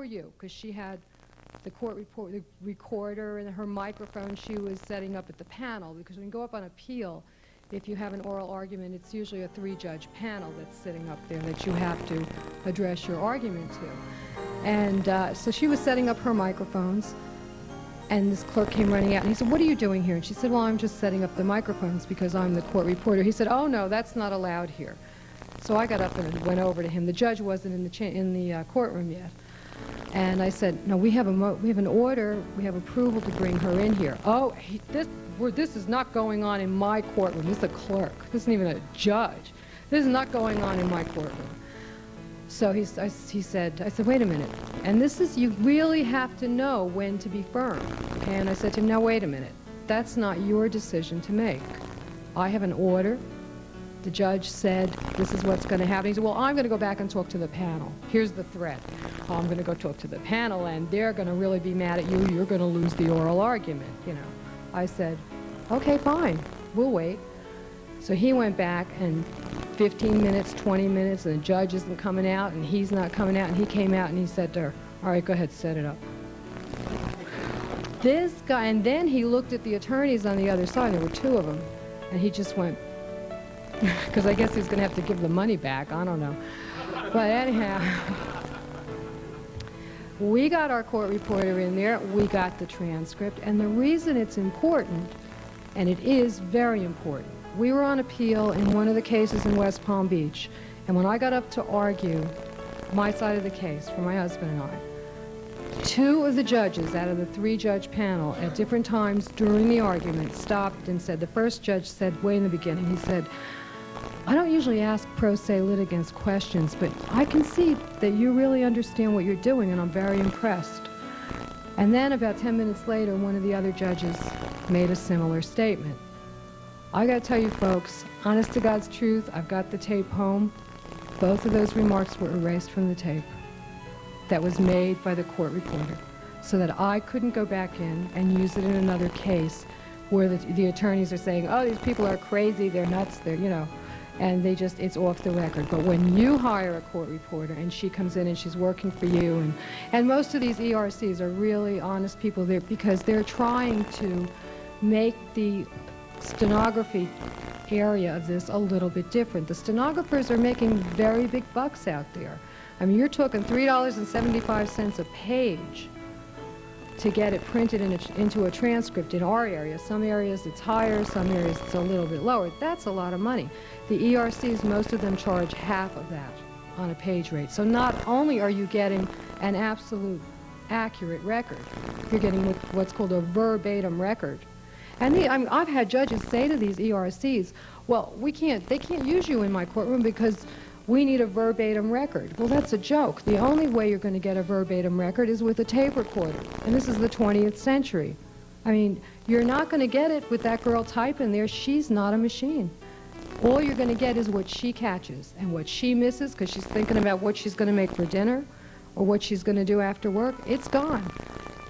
you, because she had the the recorder and her microphone she was setting up at the panel, because when you go up on appeal, if you have an oral argument, it's usually a 3-judge panel that's sitting up there that you have to address your argument to. And so she was setting up her microphones, and this clerk came running out, and he said, "What are you doing here?" And she said, "Well, I'm just setting up the microphones because I'm the court reporter." He said, "Oh, no, that's not allowed here." So I got up and went over to him. The judge wasn't in the courtroom yet. And I said, "No, we have an order, we have approval to bring her in here." "Oh, this is not going on in my courtroom. This is a clerk. This isn't even a judge. This is not going on in my courtroom." So I said, "Wait a minute. And this is, you really have to know when to be firm." And I said to him, "Now, wait a minute. That's not your decision to make. I have an order. The judge said this is what's going to happen." He said, "Well, I'm going to go back and talk to the panel. Here's the threat. I'm going to go talk to the panel, and they're going to really be mad at you. You're going to lose the oral argument, you know." I said, "Okay, fine. We'll wait." So he went back, and 15 minutes, 20 minutes, and the judge isn't coming out, and he's not coming out, and he came out, and he said to her, "All right, go ahead, set it up." This guy, and then he looked at the attorneys on the other side, there were 2 of them, and he just went, because I guess he's going to have to give the money back, I don't know. But anyhow, we got our court reporter in there, we got the transcript, and the reason it's important, and it is very important, we were on appeal in one of the cases in West Palm Beach, and when I got up to argue my side of the case for my husband and I, 2 of the judges out of the 3-judge panel at different times during the argument stopped and said, the first judge said way in the beginning, he said, "I don't usually ask pro se litigants questions, but I can see that you really understand what you're doing, and I'm very impressed." And then about 10 minutes later, one of the other judges made a similar statement. I got to tell you folks, honest to God's truth, I've got the tape home. Both of those remarks were erased from the tape that was made by the court reporter, so that I couldn't go back in and use it in another case where the attorneys are saying, "Oh, these people are crazy, they're nuts, they're, you know," and they just, it's off the record. But when you hire a court reporter and she comes in and she's working for you, and most of these ERCs are really honest people there because they're trying to make the stenography area of this a little bit different. The stenographers are making very big bucks out there. I mean, you're talking $3.75 a page to get it printed into a transcript in our area. Some areas it's higher, some areas it's a little bit lower. That's a lot of money. The ERCs, most of them charge half of that on a page rate. So not only are you getting an absolute accurate record, you're getting what's called a verbatim record. And I've had judges say to these ERCs, "Well, they can't use you in my courtroom because we need a verbatim record." Well, that's a joke. The only way you're going to get a verbatim record is with a tape recorder. And this is the 20th century. I mean, you're not going to get it with that girl typing there. She's not a machine. All you're going to get is what she catches and what she misses because she's thinking about what she's going to make for dinner or what she's going to do after work. It's gone.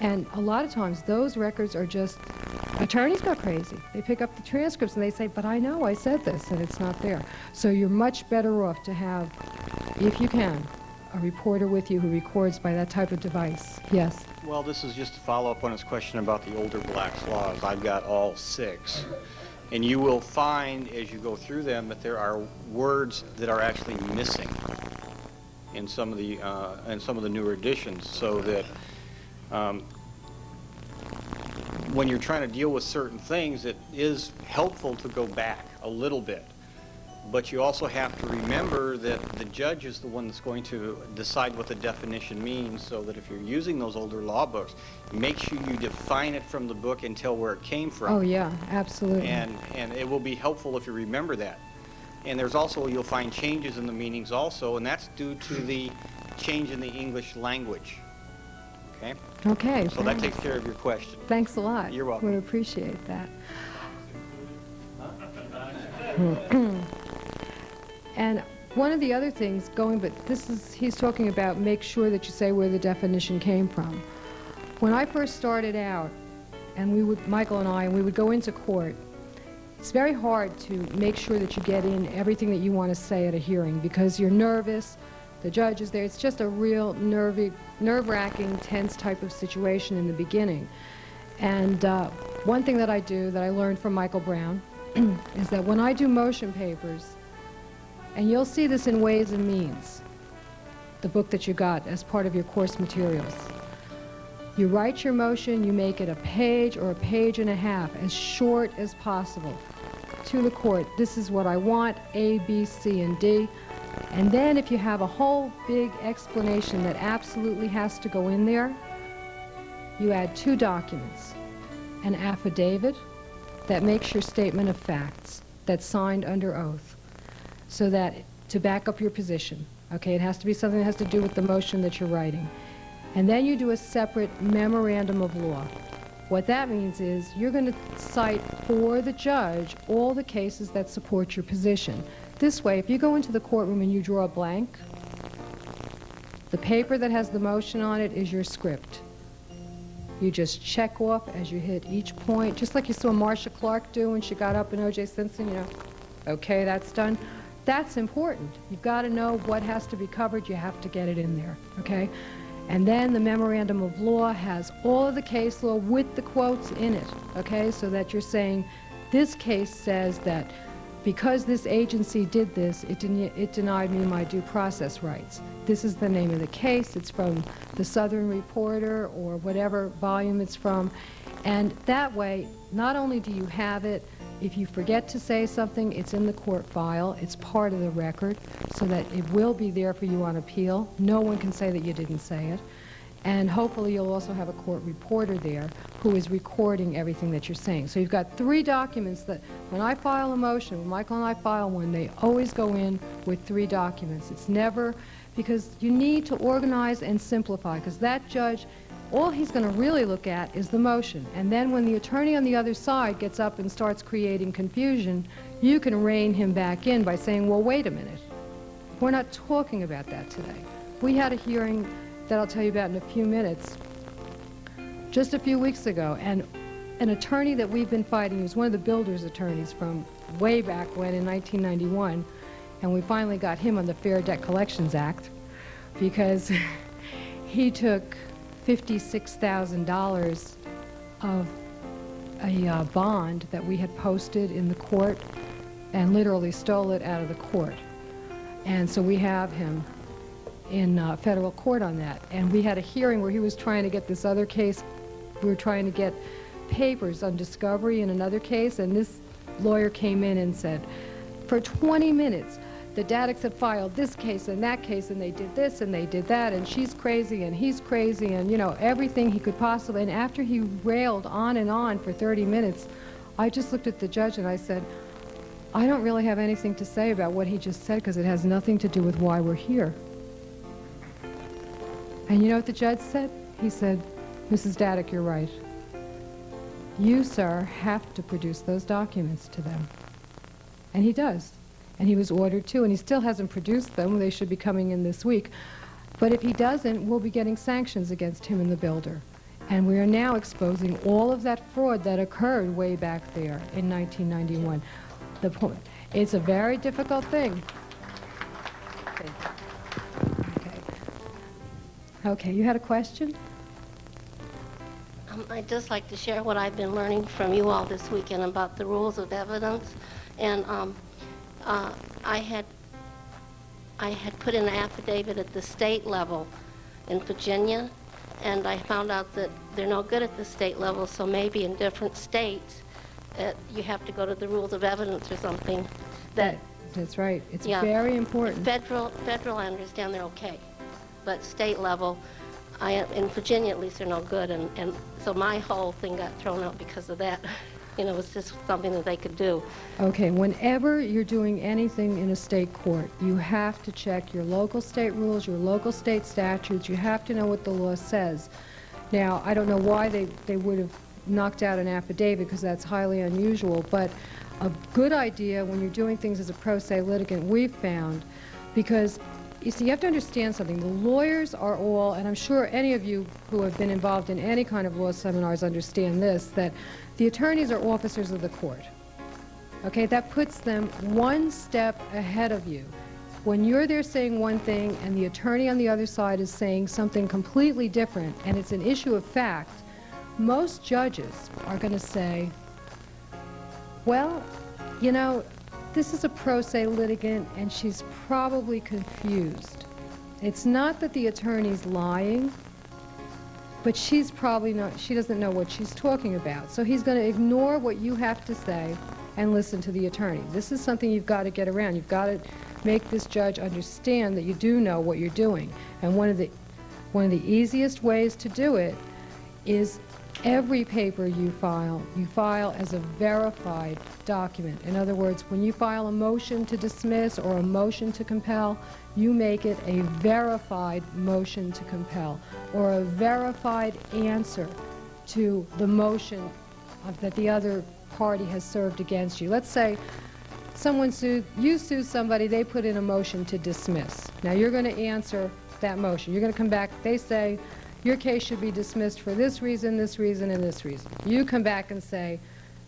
And a lot of times those records are just, attorneys go crazy. They pick up the transcripts and they say, "But I know I said this," and it's not there. So you're much better off to have, if you can, a reporter with you who records by that type of device. Yes? Well, this is just to follow up on his question about the older Black's laws. I've got all 6. And you will find as you go through them that there are words that are actually missing in some of the newer editions, so that when you're trying to deal with certain things, it is helpful to go back a little bit. But you also have to remember that the judge is the one that's going to decide what the definition means, so that if you're using those older law books, make sure you define it from the book and tell where it came from. Oh, yeah, absolutely. And it will be helpful if you remember that. And there's also, you'll find changes in the meanings also, and that's due to the change in the English language. Okay? Okay. So that takes care of your question. Thanks a lot. You're welcome. We appreciate that. And one of the other things he's talking about make sure that you say where the definition came from. When I first started out, and Michael and I would go into court, it's very hard to make sure that you get in everything that you want to say at a hearing because you're nervous, The judge is there. It's just a real nerve-wracking, tense type of situation in the beginning. And one thing that I do that I learned from Michael Brown is that when I do motion papers, and you'll see this in Ways and Means, the book that you got as part of your course materials. You write your motion, you make it a page or a page and a half, as short as possible, to the court. This is what I want, A, B, C, and D. And then if you have a whole big explanation that absolutely has to go in there, you add 2 documents. An affidavit that makes your statement of facts, that's signed under oath, so that to back up your position. Okay, it has to be something that has to do with the motion that you're writing. And then you do a separate memorandum of law. What that means is you're going to cite for the judge all the cases that support your position. This way, if you go into the courtroom and you draw a blank, the paper that has the motion on it is your script. You just check off as you hit each point, just like you saw Marcia Clark do when she got up in O.J. Simpson, you know, okay, that's done. That's important. You've got to know what has to be covered. You have to get it in there, okay? And then the memorandum of law has all of the case law with the quotes in it, okay? So that you're saying, this case says that because this agency did this, it denied me my due process rights. This is the name of the case. It's from the Southern Reporter or whatever volume it's from. And that way, not only do you have it, if you forget to say something, it's in the court file. It's part of the record so that it will be there for you on appeal. No one can say that you didn't say it. And hopefully you'll also have a court reporter there who is recording everything that you're saying. So you've got 3 documents that when I file a motion, when Michael and I file one, they always go in with 3 documents. It's never, because you need to organize and simplify, because that judge, all he's going to really look at is the motion. And then when the attorney on the other side gets up and starts creating confusion, you can rein him back in by saying, well, wait a minute. We're not talking about that today. We had a hearing that I'll tell you about in a few minutes just a few weeks ago, and an attorney that we've been fighting, he was one of the builders' attorneys from way back when in 1991, and we finally got him on the Fair Debt Collections Act because he took $56,000 of a bond that we had posted in the court and literally stole it out of the court. And so we have him in federal court on that. And we had a hearing where he was trying to get this other case. We were trying to get papers on discovery in another case, and this lawyer came in and said, for 20 minutes, the Daddicks had filed this case and that case, and they did this and they did that, and she's crazy and he's crazy, and you know, everything he could possibly. And after he railed on and on for 30 minutes, I just looked at the judge and I said, I don't really have anything to say about what he just said because it has nothing to do with why we're here. And you know what the judge said? He said, Mrs. Daddick, you're right. You, sir, have to produce those documents to them. And he does. And he was ordered to, and he still hasn't produced them. They should be coming in this week. But if he doesn't, we'll be getting sanctions against him and the builder. And we are now exposing all of that fraud that occurred way back there in 1991. The point, it's a very difficult thing. Okay, you had a question? I'd just like to share what I've been learning from you all this weekend about the rules of evidence. And I had put in an affidavit at the state level in Virginia, and I found out that they're no good at the state level, so maybe in different states you have to go to the rules of evidence or something. That's right. It's very important. Federal, I understand they're okay. But state level, in Virginia at least, they're no good, and so my whole thing got thrown out because of that. You know, it's just something that they could do. Okay, whenever you're doing anything in a state court, you have to check your local state rules, your local state statutes. You have to know what the law says. Now, I don't know why they would have knocked out an affidavit, because that's highly unusual, but a good idea when you're doing things as a pro se litigant, we've found, because you see, you have to understand something. The lawyers are all, and I'm sure any of you who have been involved in any kind of law seminars understand this, that the attorneys are officers of the court. Okay, that puts them one step ahead of you. when you're there saying one thing and the attorney on the other side is saying something completely different, and it's an issue of fact, most judges are going to say, well, you know, this is a pro se litigant and she's probably confused. It's not that the attorney's lying, but she's probably not, she doesn't know what she's talking about. So he's going to ignore what you have to say and listen to the attorney. This is something you've got to get around. You've got to make this judge understand that you do know what you're doing. And one of the easiest ways to do it is every paper you file as a verified document. In other words, when you file a motion to dismiss or a motion to compel, you make it a verified motion to compel or a verified answer to the motion that the other party has served against you. Let's say you sue somebody, they put in a motion to dismiss. Now you're going to answer that motion. You're going to come back, they say, your case should be dismissed for this reason, and this reason. You come back and say,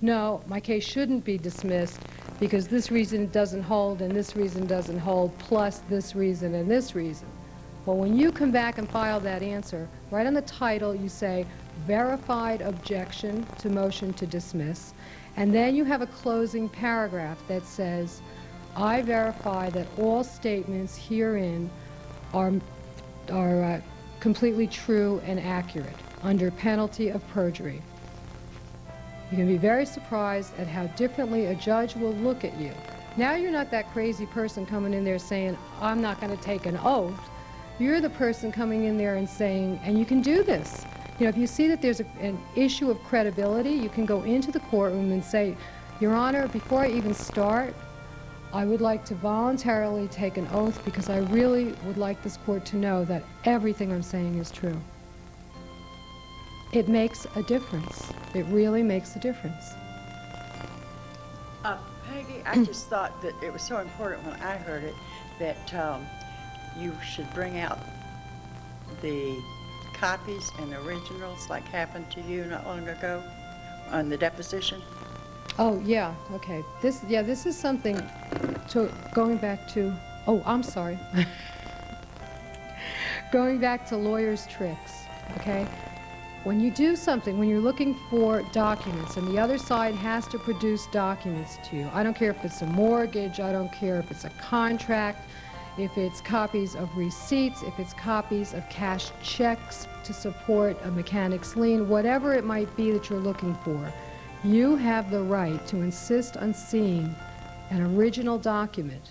no, my case shouldn't be dismissed because this reason doesn't hold and this reason doesn't hold, plus this reason and this reason. Well, when you come back and file that answer, right on the title you say, verified objection to motion to dismiss, and then you have a closing paragraph that says, I verify that all statements herein are completely true and accurate under penalty of perjury. You can be very surprised at how differently a judge will look at you. Now you're not that crazy person coming in there saying, I'm not going to take an oath. You're the person coming in there and saying, and you can do this. You know, if you see that there's an issue of credibility, you can go into the courtroom and say, Your Honor, before I even start, I would like to voluntarily take an oath because I really would like this court to know that everything I'm saying is true. It makes a difference. It really makes a difference. Peggy, I just thought that it was so important when I heard it that you should bring out the copies and originals like happened to you not long ago on the deposition. Oh, yeah, okay. This is something going back to, oh, I'm sorry. Going back to lawyers' tricks, okay? When you do something, when you're looking for documents and the other side has to produce documents to you, I don't care if it's a mortgage, I don't care if it's a contract, if it's copies of receipts, if it's copies of cash checks to support a mechanic's lien, whatever it might be that you're looking for, you have the right to insist on seeing an original document.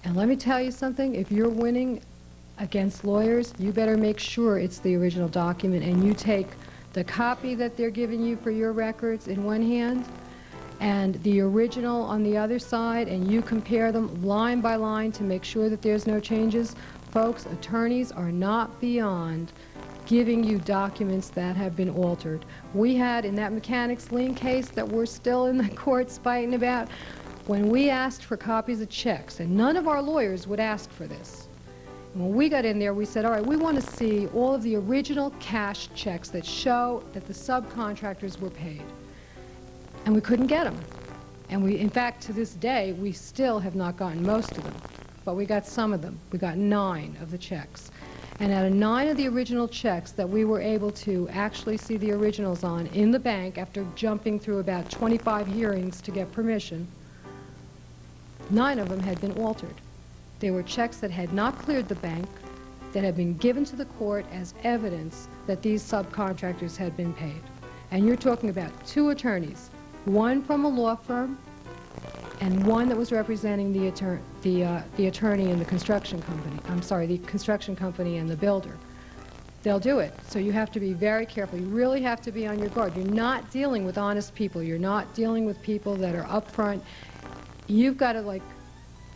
And let me tell you something, if you're winning against lawyers, you better make sure it's the original document and you take the copy that they're giving you for your records in one hand and the original on the other side, and you compare them line by line to make sure that there's no changes. Folks, attorneys are not beyond giving you documents that have been altered. We had in that mechanic's lien case that we're still in the courts fighting about, when we asked for copies of checks, and none of our lawyers would ask for this. When we got in there, we said, all right, we want to see all of the original cash checks that show that the subcontractors were paid. And we couldn't get them. And we, in fact, to this day, we still have not gotten most of them. But we got some of them. We got 9 of the checks. And out of 9 of the original checks that we were able to actually see the originals on in the bank after jumping through about 25 hearings to get permission, 9 of them had been altered. They were checks that had not cleared the bank, that had been given to the court as evidence that these subcontractors had been paid. And you're talking about 2 attorneys, one from a law firm and one that was representing the attorney in the construction company. I'm sorry, the construction company and the builder. They'll do it. So you have to be very careful. You really have to be on your guard. You're not dealing with honest people. You're not dealing with people that are upfront. You've got to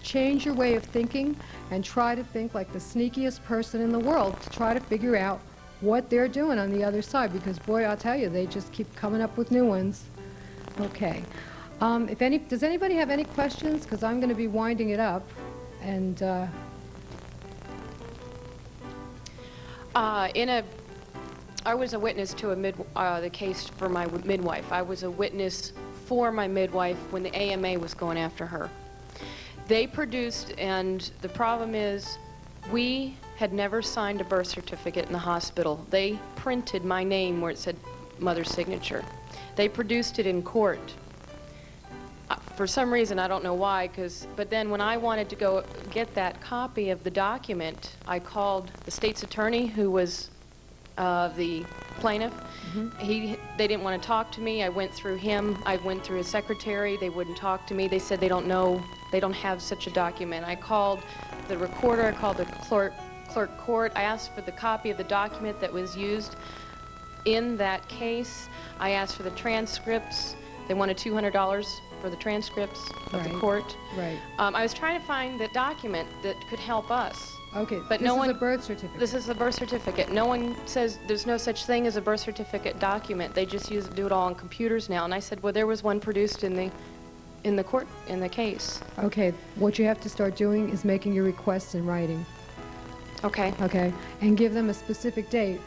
change your way of thinking and try to think like the sneakiest person in the world to try to figure out what they're doing on the other side, because boy, I'll tell you, they just keep coming up with new ones. Okay. Does anybody have any questions? Because I'm going to be winding it up. And I was a witness to the case for my midwife. I was a witness for my midwife when the AMA was going after her. They produced, and the problem is, we had never signed a birth certificate in the hospital. They printed my name where it said mother's signature. They produced it in court. For some reason, I don't know why, but then when I wanted to go get that copy of the document, I called the state's attorney, who was the plaintiff. They didn't want to talk to me. I went through him. I went through his secretary. They wouldn't talk to me. They said they don't know. They don't have such a document. I called the recorder. I called the clerk court. I asked for the copy of the document that was used in that case. I asked for the transcripts. They wanted $200 for the transcripts of the court. Right. I was trying to find the document that could help us. Okay, But this no is one, a birth certificate. This is a birth certificate. No one says there's no such thing as a birth certificate document. They just do it all on computers now. And I said, well, there was one produced in the case. Okay, what you have to start doing is making your requests in writing, Okay. okay? And give them a specific date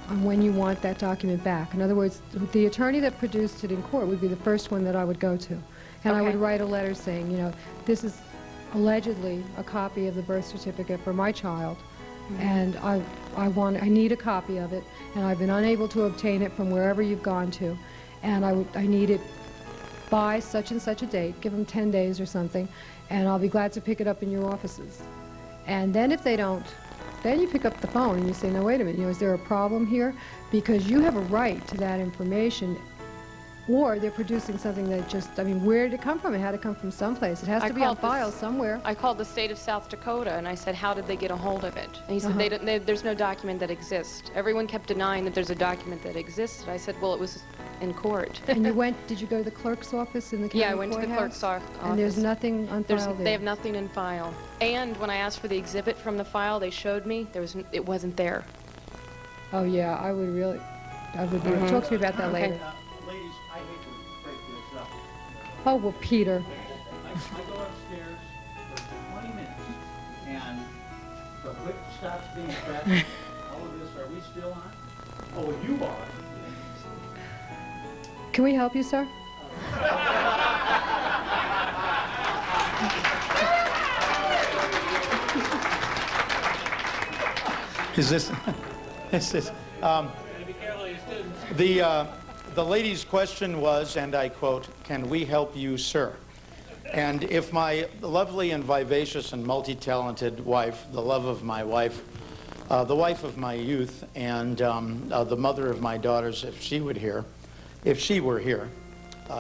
on when you want that document back. In other words, the attorney that produced it in court would be the first one that I would go to. And I would Okay. write a letter saying, you know, this is allegedly a copy of the birth certificate for my child, and I need a copy of it, and I've been unable to obtain it from wherever you've gone to, and I need it by such and such a date. Give them 10 days or something, and I'll be glad to pick it up in your offices. And then if they don't, then you pick up the phone and you say, no, wait a minute, you know, is there a problem here? Because you have a right to that information, or they're producing something that just, I mean, where did it come from? It had to come from someplace. It has I to be on called file this- somewhere. I called the state of South Dakota, and I said, how did they get a hold of it? And he said, there's no document that exists. Everyone kept denying that there's a document that existed. I said, well, it was in court. And did you go to the clerk's office in the county Yeah, I went to the courthouse? clerk's office. And there's nothing on file there? They have nothing in file. And when I asked for the exhibit from the file they showed me, it wasn't there. Oh, yeah, I would really talk to me about that Okay. later. Ladies, I hate to break this up. Oh, well, Peter. I go upstairs for 20 minutes, and the whip stops being pressed. All of this, are we still on? Oh, you are. Can we help you, sir? Is this? The lady's question was, and I quote, "Can we help you, sir?" And if my lovely and vivacious and multi-talented wife, the love of my wife, the wife of my youth, and the mother of my daughters, if she were here,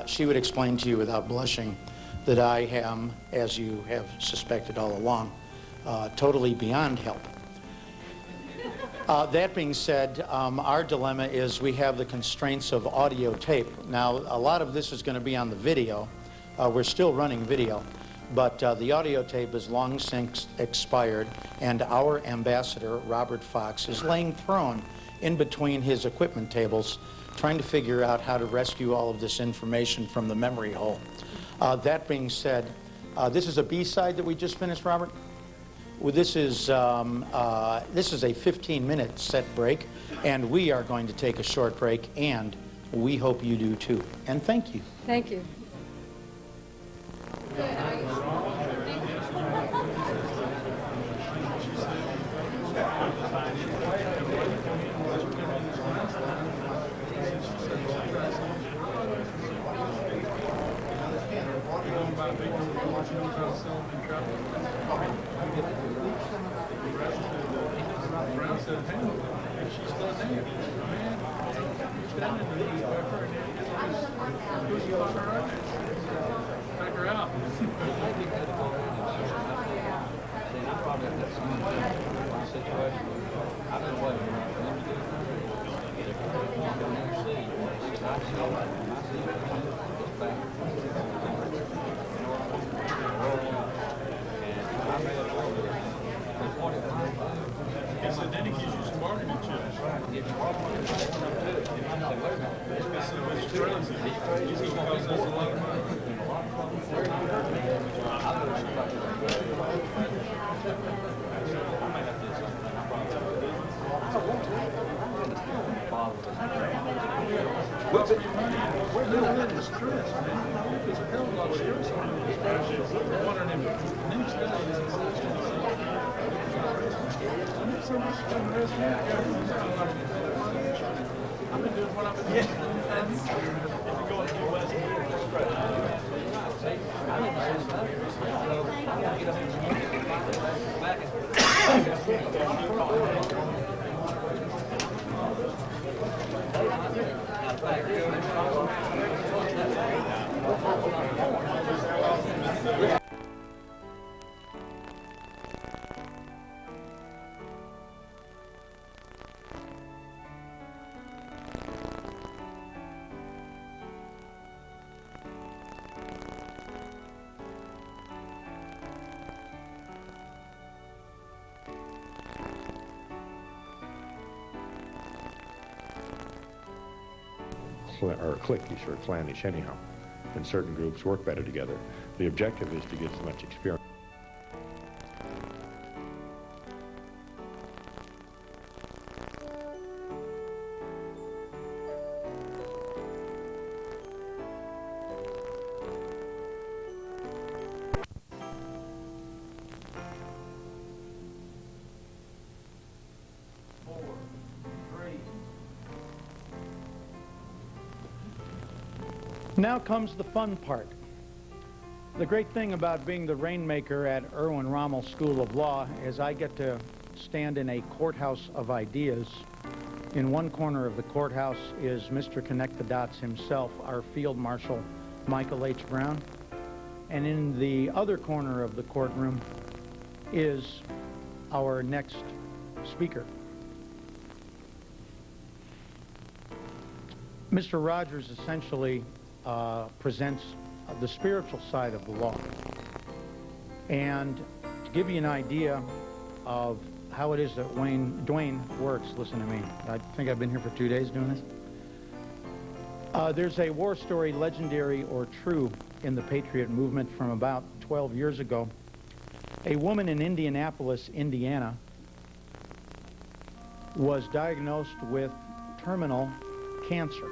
she would explain to you without blushing that I am, as you have suspected all along, totally beyond help. That being said, our dilemma is we have the constraints of audio tape. Now, a lot of this is going to be on the video. We're still running video, but the audio tape is long since expired, and our ambassador, Robert Fox, is laying prone in between his equipment tables, trying to figure out how to rescue all of this information from the memory hole. That being said, this is a B-side that we just finished, Robert? Well, this is a 15-minute set break, and we are going to take a short break, and we hope you do too. And thank you. Thank you. We're living in stress, man. It's a hell of a lot of stress on it. We're wondering if or cliquish or clannish anyhow, and certain groups work better together. The objective is to get as much experience. Now comes the fun part. The great thing about being the rainmaker at Erwin Rommel School of Law is I get to stand in a courthouse of ideas. In one corner of the courthouse is Mr. Connect the Dots himself, our Field Marshal, Michael H. Brown. And in the other corner of the courtroom is our next speaker. Mr. Rogers essentially presents the spiritual side of the law. And to give you an idea of how it is that Dwayne works, listen to me. I think I've been here for 2 days doing this. There's a war story, legendary or true, in the Patriot movement from about 12 years ago. A woman in Indianapolis, Indiana, was diagnosed with terminal cancer.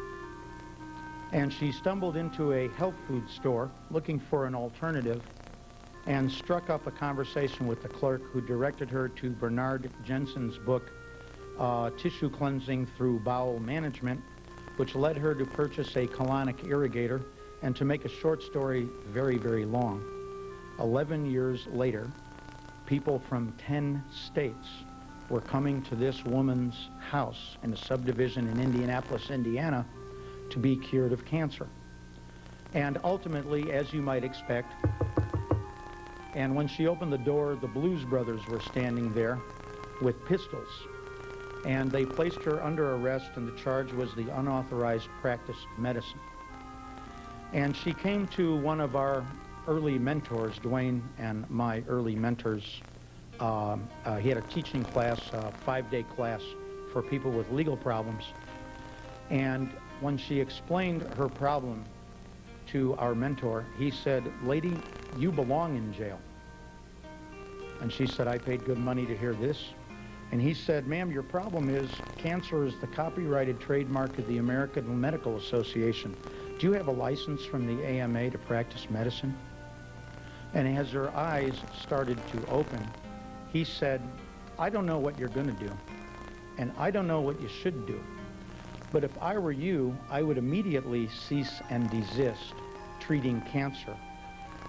And she stumbled into a health food store looking for an alternative and struck up a conversation with the clerk, who directed her to Bernard Jensen's book, Tissue Cleansing Through Bowel Management, which led her to purchase a colonic irrigator. And to make a short story very, very long, 11 years later, people from 10 states were coming to this woman's house in a subdivision in Indianapolis, Indiana, to be cured of cancer. And ultimately, as you might expect, and when she opened the door, the Blues Brothers were standing there with pistols. And they placed her under arrest, and the charge was the unauthorized practice of medicine. And she came to one of our early mentors, Dwayne and my early mentors. He had a teaching class, a 5-day class for people with legal problems. And when she explained her problem to our mentor, he said, "Lady, you belong in jail." And she said, "I paid good money to hear this." And he said, "Ma'am, your problem is cancer is the copyrighted trademark of the American Medical Association. Do you have a license from the AMA to practice medicine?" And as her eyes started to open, he said, "I don't know what you're going to do, and I don't know what you should do. But if I were you, I would immediately cease and desist treating cancer,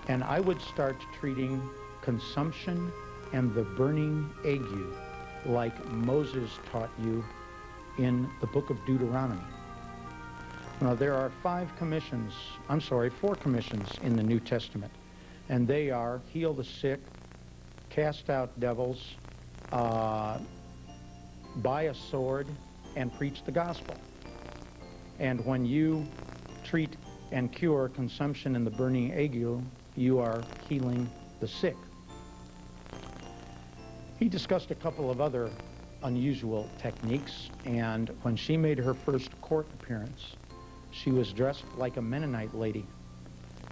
and I would start treating consumption and the burning ague like Moses taught you in the book of Deuteronomy." Now, there are 4 commissions in the New Testament, and they are heal the sick, cast out devils, buy a sword, and preach the gospel. And when you treat and cure consumption and the burning ague, you are healing the sick. He discussed a couple of other unusual techniques, and when she made her first court appearance, she was dressed like a Mennonite lady,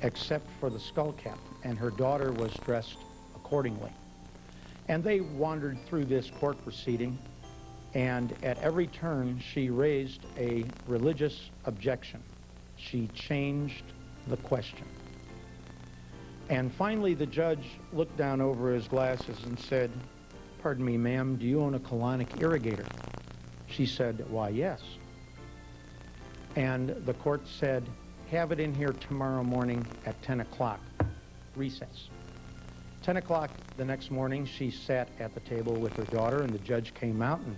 except for the skull cap, and her daughter was dressed accordingly. And they wandered through this court proceeding, and at every turn, she raised a religious objection. She changed the question. And finally, the judge looked down over his glasses and said, "Pardon me, ma'am, do you own a colonic irrigator?" She said, "Why, yes." And the court said, "Have it in here tomorrow morning at 10 o'clock, recess." 10 o'clock the next morning, she sat at the table with her daughter, and the judge came out and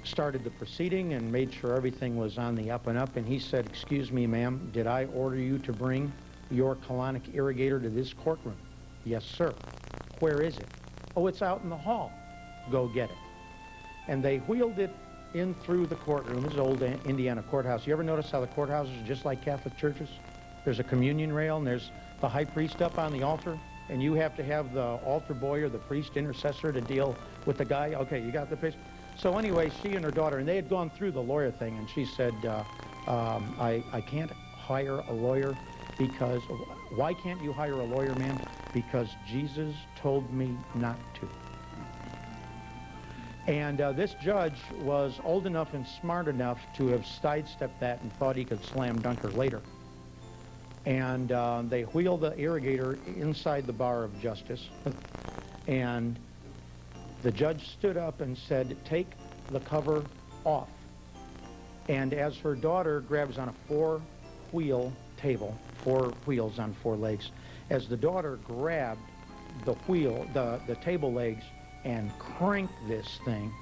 started the proceeding and made sure everything was on the up and up. And he said, "Excuse me, ma'am, did I order you to bring your colonic irrigator to this courtroom?" "Yes, sir." "Where is it?" "Oh, it's out in the hall." "Go get it." And they wheeled it in through the courtroom. This is old Indiana courthouse. You ever notice how the courthouses are just like Catholic churches? There's a communion rail, and there's the high priest up on the altar, and you have to have the altar boy or the priest intercessor to deal with the guy. Okay, you got the picture? So anyway, she and her daughter, and they had gone through the lawyer thing, and she said, I can't hire a lawyer because, why can't you hire a lawyer, ma'am? Because Jesus told me not to. And this judge was old enough and smart enough to have sidestepped that and thought he could slam dunk her later. And they wheeled the irrigator inside the bar of justice, and the judge stood up and said, "Take the cover off." And as her daughter grabs on a four-wheel table, 4 wheels on 4 legs, as the daughter grabbed the wheel, the table legs, and cranked this thing,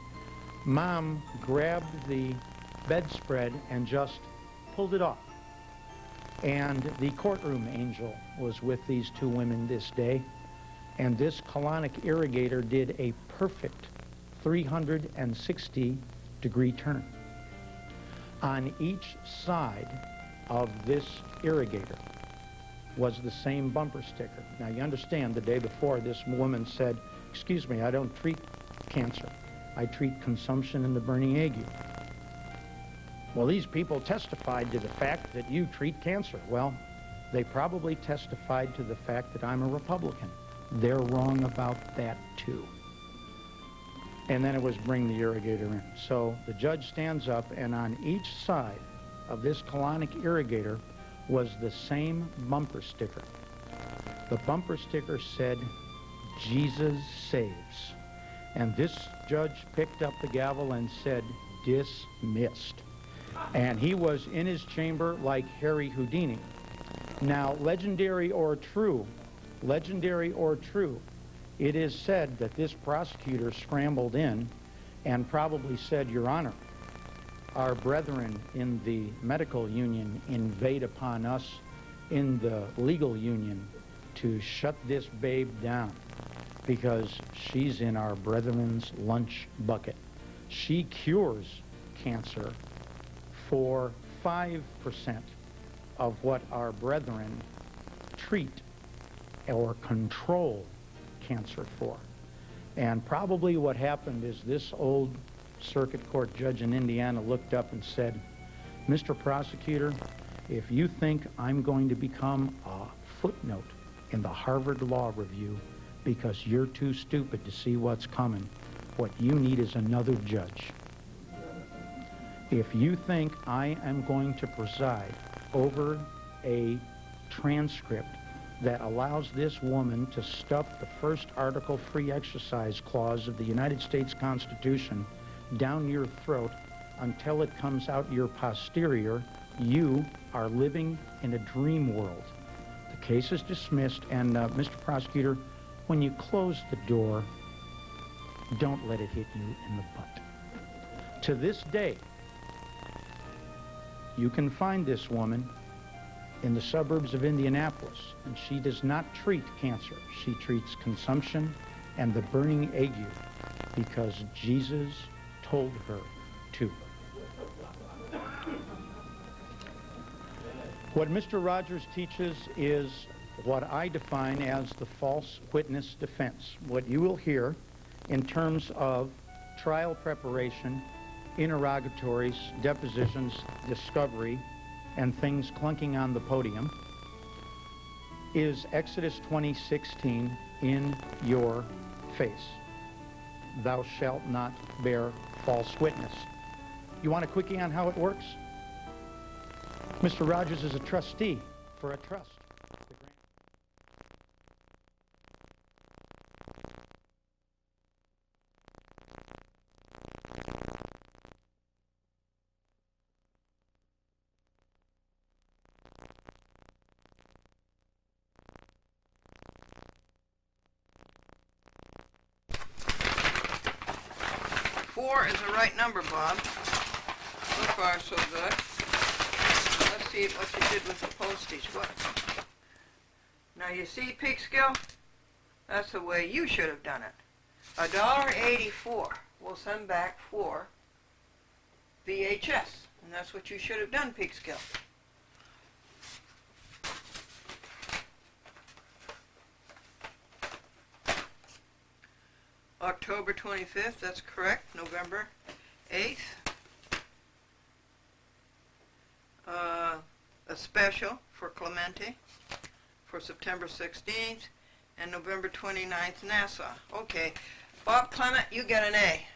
Mom grabbed the bedspread and just pulled it off. And the courtroom angel was with these 2 women this day, and this colonic irrigator did a perfect 360-degree turn. On each side of this irrigator was the same bumper sticker. Now, you understand, the day before, this woman said, "Excuse me, I don't treat cancer. I treat consumption and the burning ague." Well, these people testified to the fact that you treat cancer. Well, they probably testified to the fact that I'm a Republican. They're wrong about that, too. And then it was bring the irrigator in. So the judge stands up, and on each side of this colonic irrigator was the same bumper sticker. The bumper sticker said, "Jesus saves." And this judge picked up the gavel and said, "Dismissed." And he was in his chamber like Harry Houdini. Now, legendary or true, it is said that this prosecutor scrambled in and probably said, "Your Honor, our brethren in the medical union invade upon us in the legal union to shut this babe down because she's in our brethren's lunch bucket. She cures cancer for 5% of what our brethren treat or control cancer for." And probably what happened is this old circuit court judge in Indiana looked up and said, "Mr. Prosecutor, if you think I'm going to become a footnote in the Harvard Law Review because you're too stupid to see what's coming, what you need is another judge. If you think I am going to preside over a transcript that allows this woman to stuff the first Article Free Exercise Clause of the United States Constitution down your throat until it comes out your posterior, you are living in a dream world." The case is dismissed, and Mr. Prosecutor, when you close the door, don't let it hit you in the butt. To this day, you can find this woman in the suburbs of Indianapolis, and she does not treat cancer. She treats consumption and the burning ague because Jesus told her to. What Mr. Rogers teaches is what I define as the false witness defense. What you will hear in terms of trial preparation, interrogatories, depositions, discovery, and things clunking on the podium is Exodus 20:16 in your face. Thou shalt not bear false witness. You want a quickie on how it works? Mr. Rogers is a trustee for a trust. 4 is the right number, Bob. So far, so good. Let's see what you did with the postage. What? Now you see, Peekskill? That's the way you should have done it. $1.84. We'll send back 4 VHS. And that's what you should have done, Peekskill. October 25th, that's correct. November 8th. A special for Clemente for September 16th. And November 29th, Nassau. Okay. Bob Clement, you get an A.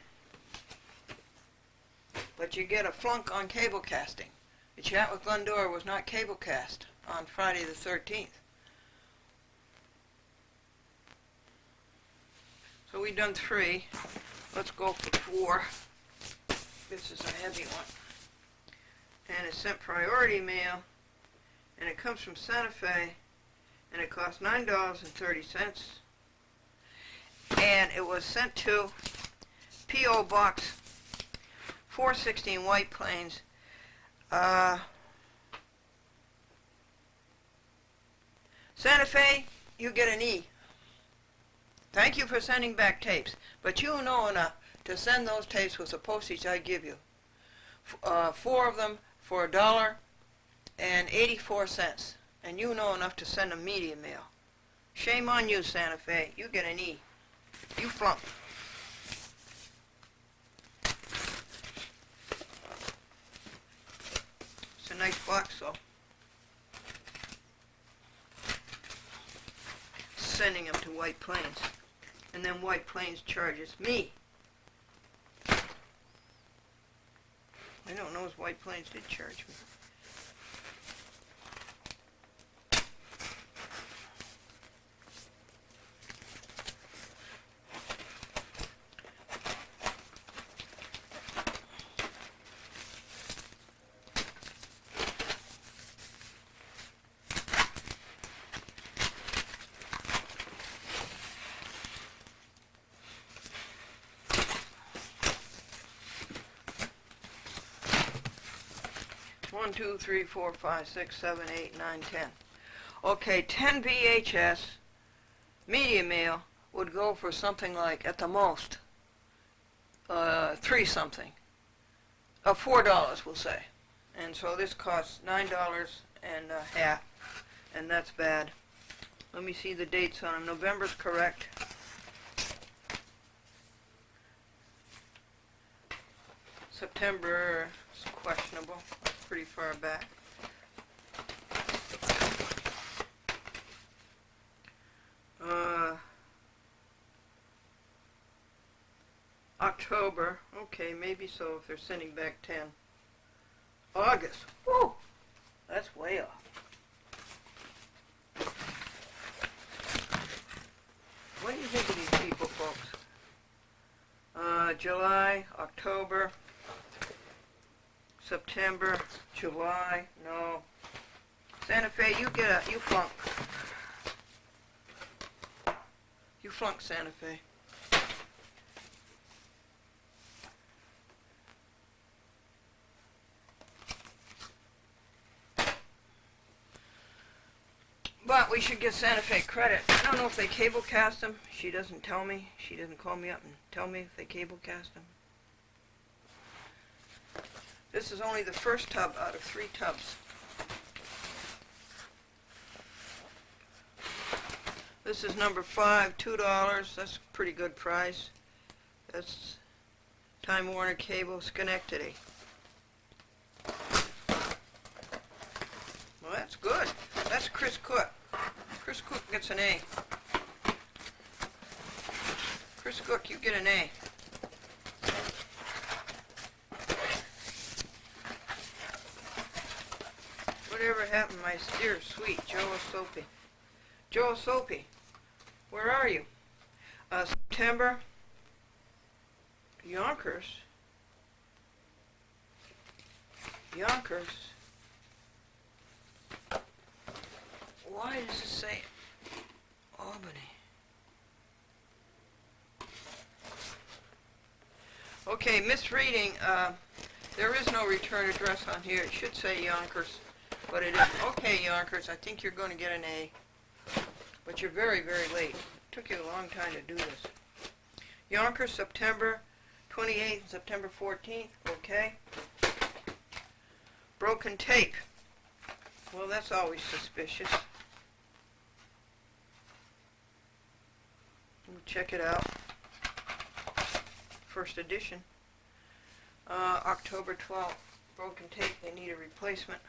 But you get a flunk on cable casting. The Chat with Glendora was not cable cast on Friday the 13th. So we've done 3. Let's go for 4. This is a heavy one. And it's sent priority mail. And it comes from Santa Fe. And it costs $9.30. And it was sent to P.O. Box 416 White Plains. Santa Fe, you get an E. Thank you for sending back tapes, but you know enough to send those tapes with the postage I give you. 4 of them for $1.84, and you know enough to send them media mail. Shame on you, Santa Fe. You get an E. You flunked. It's a nice box, though. Sending them to White Plains. And then White Plains charges me. I don't know if White Plains did charge me. One, 2, 3, 4, 5, 6, 7, 8, 9, 10. Okay, 10 VHS media mail would go for something like, at the most, 3 something. $4, we'll say. And so this costs $9.50, and that's bad. Let me see the dates on them. November's correct. September is questionable. Pretty far back. October, okay, maybe so if they're sending back 10. August, whew, that's way off. What do you think of these people, folks? July, October, September, July, no. Santa Fe, you flunk. You flunk, Santa Fe. But we should give Santa Fe credit. I don't know if they cable cast them. She doesn't tell me. She doesn't call me up and tell me if they cable cast them. This is only the first tub out of 3 tubs. This is number 5, $2. That's a pretty good price. That's Time Warner Cable, Schenectady. Well, that's good. That's Chris Cook. Chris Cook gets an A. Chris Cook, you get an A. Whatever happened to my dear, sweet Joe Soapy? Joe Soapy, where are you? September, Yonkers. Why does it say Albany? Okay, misreading. There is no return address on here. It should say Yonkers, but it isn't. Okay, Yonkers, I think you're going to get an A. But you're very, very late. It took you a long time to do this. Yonkers, September 28th, September 14th. Okay. Broken tape. Well, that's always suspicious. We'll check it out. First edition. October 12th. Broken tape. They need a replacement.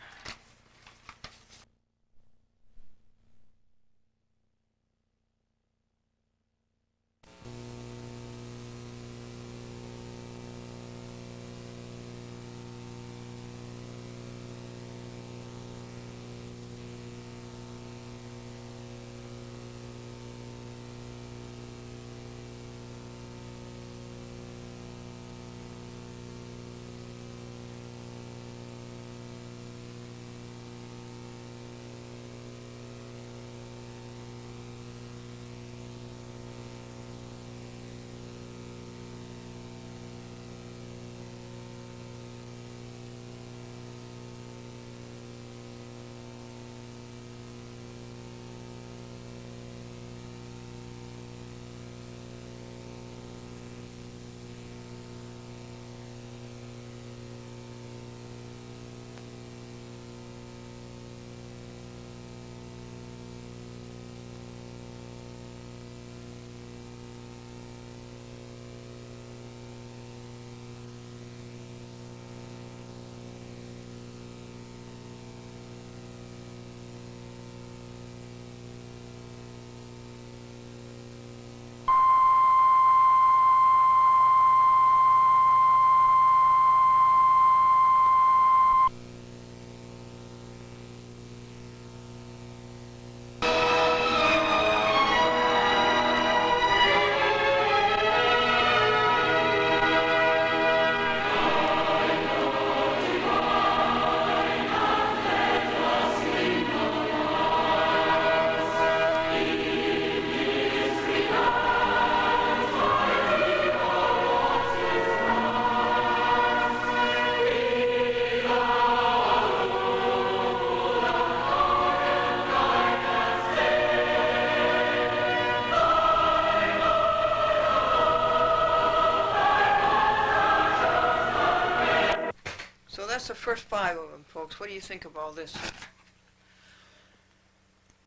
That's the first 5 of them, folks. What do you think of all this?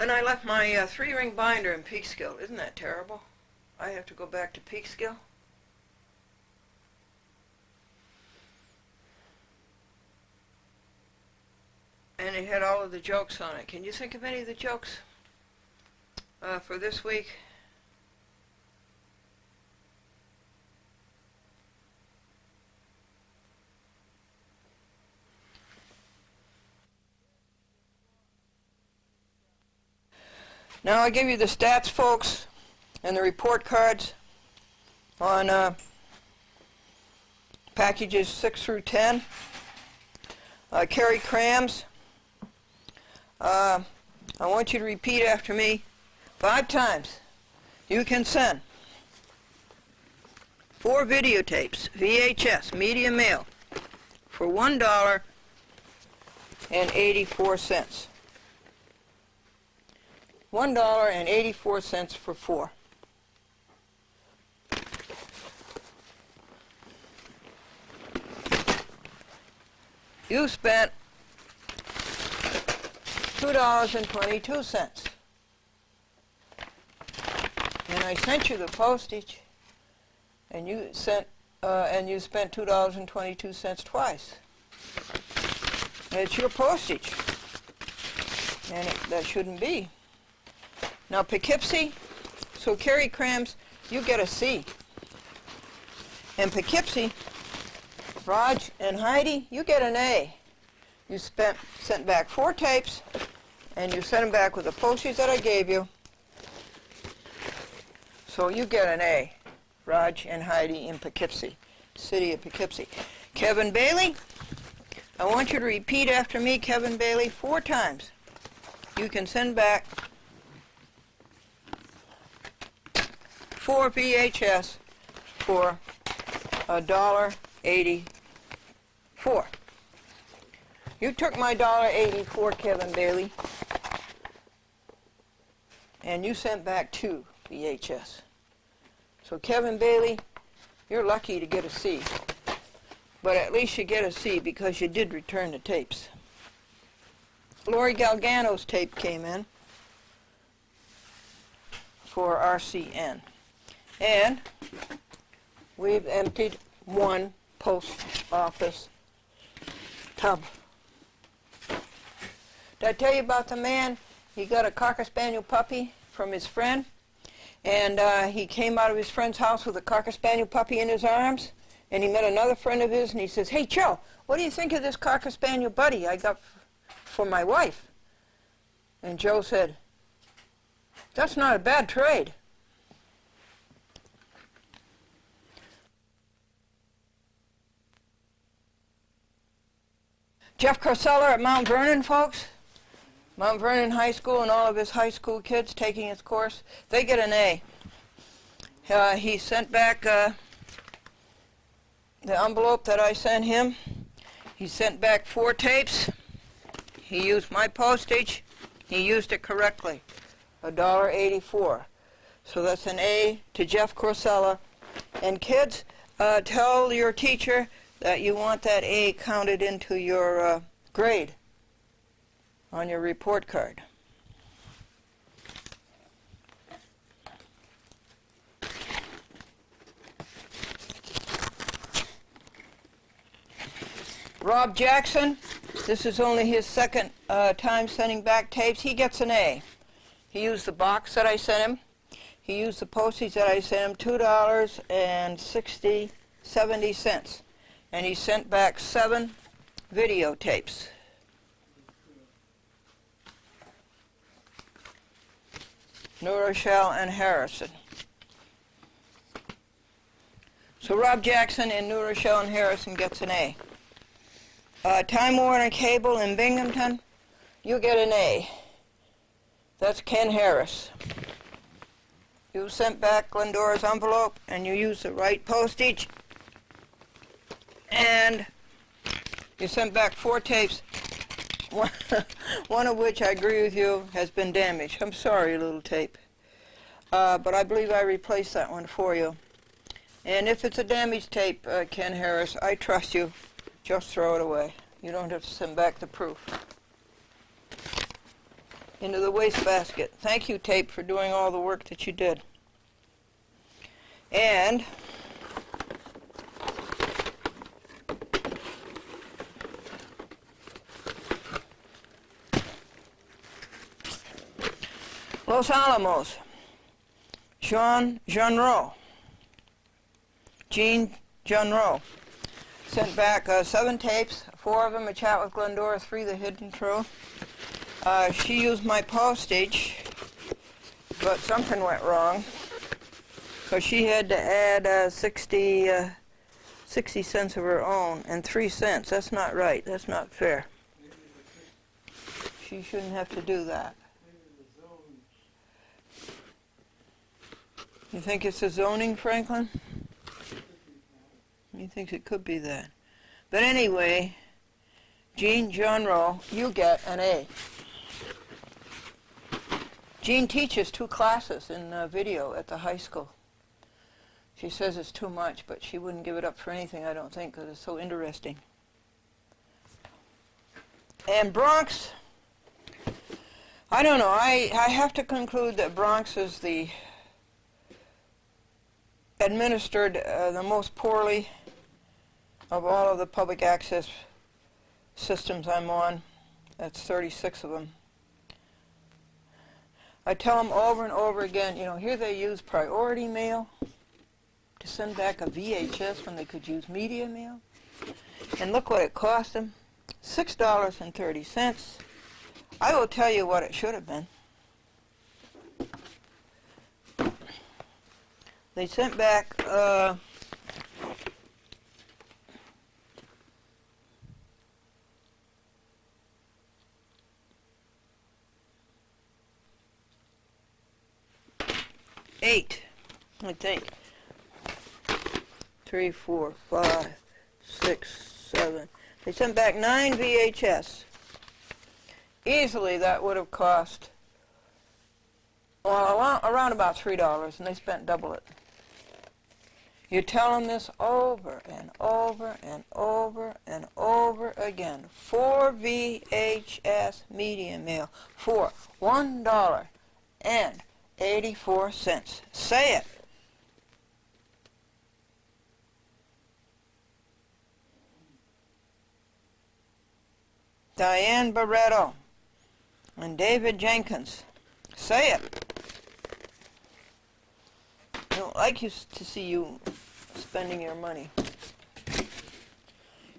And I left my 3-ring binder in Peekskill. Isn't that terrible? I have to go back to Peekskill. And it had all of the jokes on it. Can you think of any of the jokes for this week? Now I give you the stats, folks, and the report cards on packages 6 through 10. Carrie Crams, I want you to repeat after me 5 times. You can send 4 videotapes, VHS, media mail, for $1.84. $1.84 for 4. You spent $2.22. And I sent you the postage, and you spent $2.22 twice. It's your postage, and that shouldn't be. Now Poughkeepsie, so Carrie Crams, you get a C. And Poughkeepsie, Raj and Heidi, you get an A. You sent back 4 tapes, and you sent them back with the postage that I gave you. So you get an A, Raj and Heidi in Poughkeepsie, city of Poughkeepsie. Kevin Bailey, I want you to repeat after me, Kevin Bailey, 4 times. You can send back 4 VHS for $1.84. You took my $1.84, Kevin Bailey, and you sent back 2 VHS. So Kevin Bailey, you're lucky to get a C. But at least you get a C because you did return the tapes. Lori Galgano's tape came in for RCN. And we've emptied 1 post office tub. Did I tell you about the man? He got a Cocker Spaniel puppy from his friend, and he came out of his friend's house with a Cocker Spaniel puppy in his arms, and he met another friend of his, and he says, "Hey, Joe, what do you think of this Cocker Spaniel buddy I got for my wife?" And Joe said, "That's not a bad trade." Jeff Corsella at Mount Vernon, folks. Mount Vernon High School and all of his high school kids taking his course, they get an A. He sent back the envelope that I sent him. He sent back 4 tapes. He used my postage. He used it correctly, $1.84. So that's an A to Jeff Corsella. And kids, tell your teacher that you want that A counted into your grade on your report card. Rob Jackson, this is only his second time sending back tapes. He gets an A. He used the box that I sent him. He used the postage that I sent him, $2.70. And he sent back 7 videotapes. New Rochelle and Harrison. So Rob Jackson in New Rochelle and Harrison gets an A. Time Warner Cable in Binghamton, you get an A. That's Ken Harris. You sent back Glendora's envelope and you used the right postage. And you sent back 4 tapes, one of which I agree with you has been damaged. I'm sorry, little tape. But I believe I replaced that one for you. And if it's a damaged tape, Ken Harris, I trust you. Just throw it away. You don't have to send back the proof. Into the wastebasket. Thank you, tape, for doing all the work that you did. And Los Alamos, Jean Jeanreau, sent back 7 tapes, 4 of them A Chat with Glendora, 3 The Hidden Truth. She used my postage, but something went wrong, because she had to add 60 cents of her own, and 3 cents. That's not right. That's not fair. She shouldn't have to do that. You think it's the zoning, Franklin? He thinks it could be that. But anyway, Jean Jeanreau, you get an A. Jean teaches 2 classes in video at the high school. She says it's too much, but she wouldn't give it up for anything, I don't think, because it's so interesting. And Bronx, I don't know, I have to conclude that Bronx is the administered the most poorly of all of the public access systems I'm on. That's 36 of them. I tell them over and over again, you know, here they use priority mail to send back a VHS when they could use media mail. And look what it cost them, $6.30. I will tell you what it should have been. They sent back eight, I think. 3, 4, 5, 6, 7. They sent back 9 VHS. Easily that would have cost, well, around about $3, and they spent double it. You tell them this over and over and over and over again. 4 VHS media mail for $1.84. Say it. Diane Barretto and David Jenkins. Say it. I don't like to see you spending your money.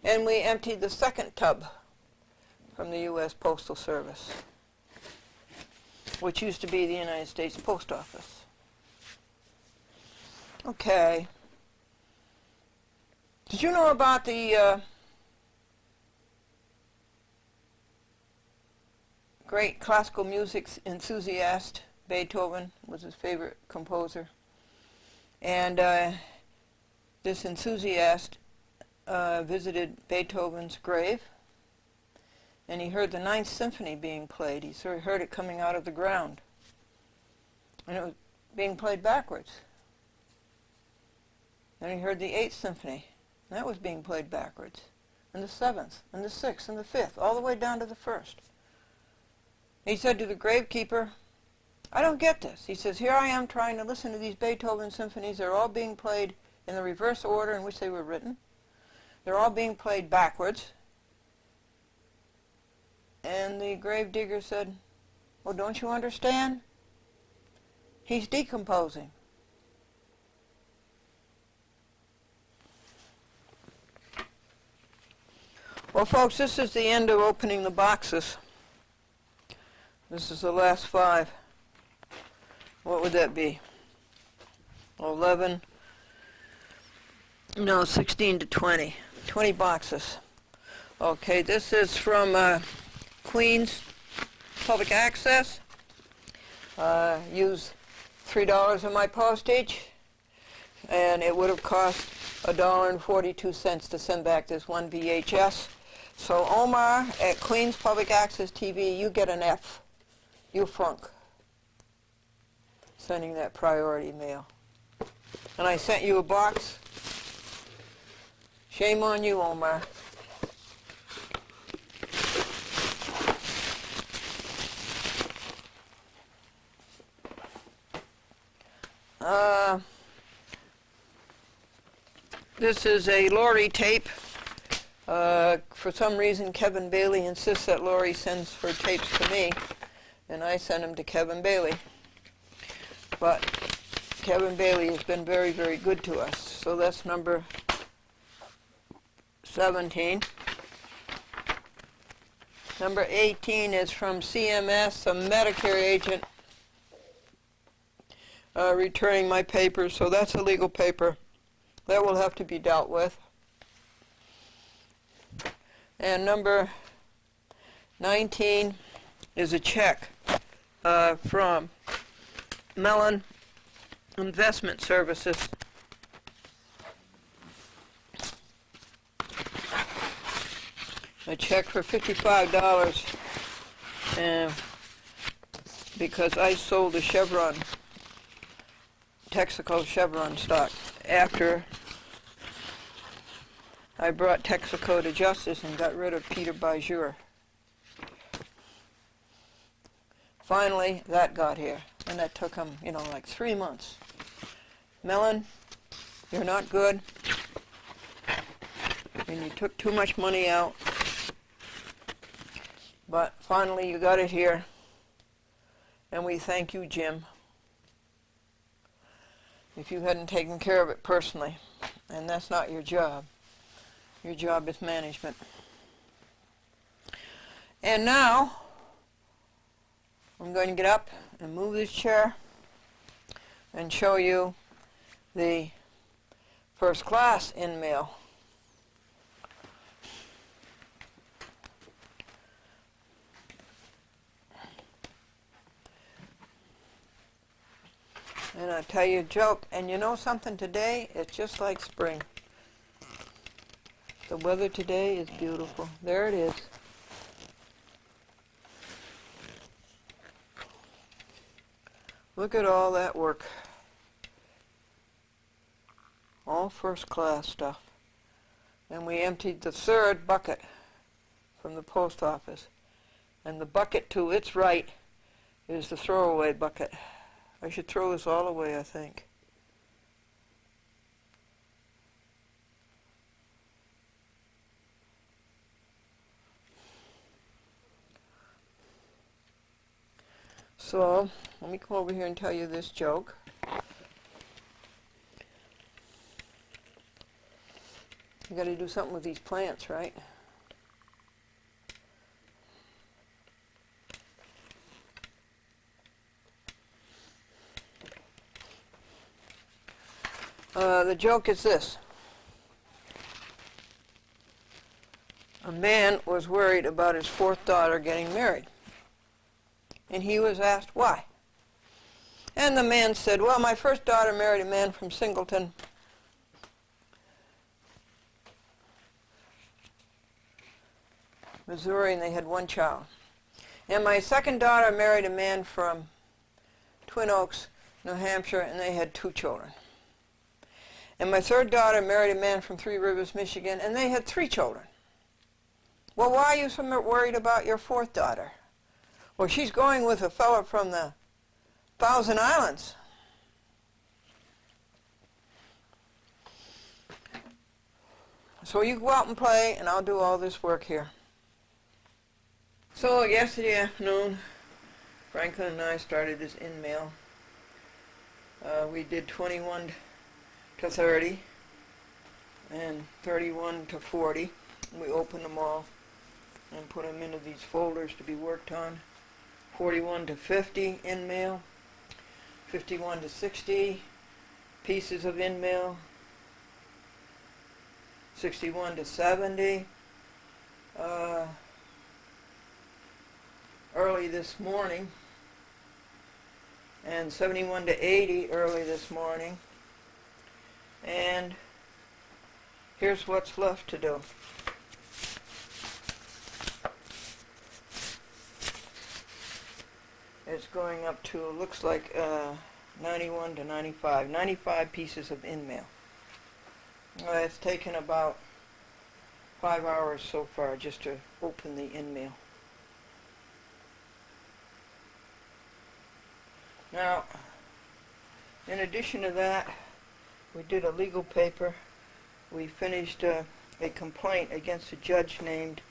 And we emptied the second tub from the U.S. Postal Service, which used to be the United States Post Office. Okay. Did you know about the great classical music enthusiast? Beethoven was his favorite composer. And this enthusiast visited Beethoven's grave, and he heard the Ninth Symphony being played. He sort of heard it coming out of the ground, and it was being played backwards. Then he heard the Eighth Symphony, and that was being played backwards, and the Seventh, and the Sixth, and the Fifth, all the way down to the First. He said to the gravekeeper, "I don't get this." He says, "Here I am trying to listen to these Beethoven symphonies. They're all being played in the reverse order in which they were written. They're all being played backwards." And the gravedigger said, "Well, don't you understand? He's decomposing." Well, folks, this is the end of opening the boxes. This is the last 5. What would that be? 11, no, 16 to 20. 20 boxes. Okay, this is from Queens Public Access. Use $3 of my postage, and it would have cost $1.42 to send back this 1 VHS. So Omar at Queens Public Access TV, you get an F. You flunk sending that priority mail. And I sent you a box. Shame on you, Omar. This is a Lori tape. For some reason, Kevin Bailey insists that Lori sends her tapes to me, and I send them to Kevin Bailey. But Kevin Bailey has been very, very good to us. So that's number 17. Number 18 is from CMS, a Medicare agent, returning my papers. So that's a legal paper. That will have to be dealt with. And number 19 is a check from Mellon Investment Services. A check for $55, because I sold the Chevron, Texaco Chevron stock after I brought Texaco to justice and got rid of Peter Bajur. Finally, that got here, and that took him, like 3 months. Mellon, you're not good, and you took too much money out, but finally you got it here, and we thank you, Jim, if you hadn't taken care of it personally, and that's not your job. Your job is management. And now, I'm going to get up and move this chair and show you the first class in mail. And I'll tell you a joke, and you know something, today it's just like spring. The weather today is beautiful. There it is. Look at all that work. All first class stuff. And we emptied the third bucket from the post office. And the bucket to its right is the throwaway bucket. I should throw this all away, I think. So, let me come over here and tell you this joke. You got to do something with these plants, right? The joke is this. A man was worried about his fourth daughter getting married. And he was asked why. And the man said, well, my first daughter married a man from Singleton, Missouri, and they had one child. And my second daughter married a man from Twin Oaks, New Hampshire, and they had 2 children. And my third daughter married a man from Three Rivers, Michigan, and they had 3 children. Well, why are you so worried about your fourth daughter? Well, she's going with a fellow from the Thousand Islands. So you go out and play, and I'll do all this work here. So yesterday afternoon, Franklin and I started this in-mail. We did 21 to 30 and 31 to 40. We opened them all and put them into these folders to be worked on. 41 to 50 in-mail, 51 to 60 pieces of in-mail, 61 to 70 early this morning, and 71 to 80 early this morning. And here's what's left to do. It's going up to, looks like 91 to 95, 95 pieces of in-mail. It's taken about 5 hours so far just to open the in-mail. Now, in addition to that, we did a legal paper. We finished a complaint against a judge named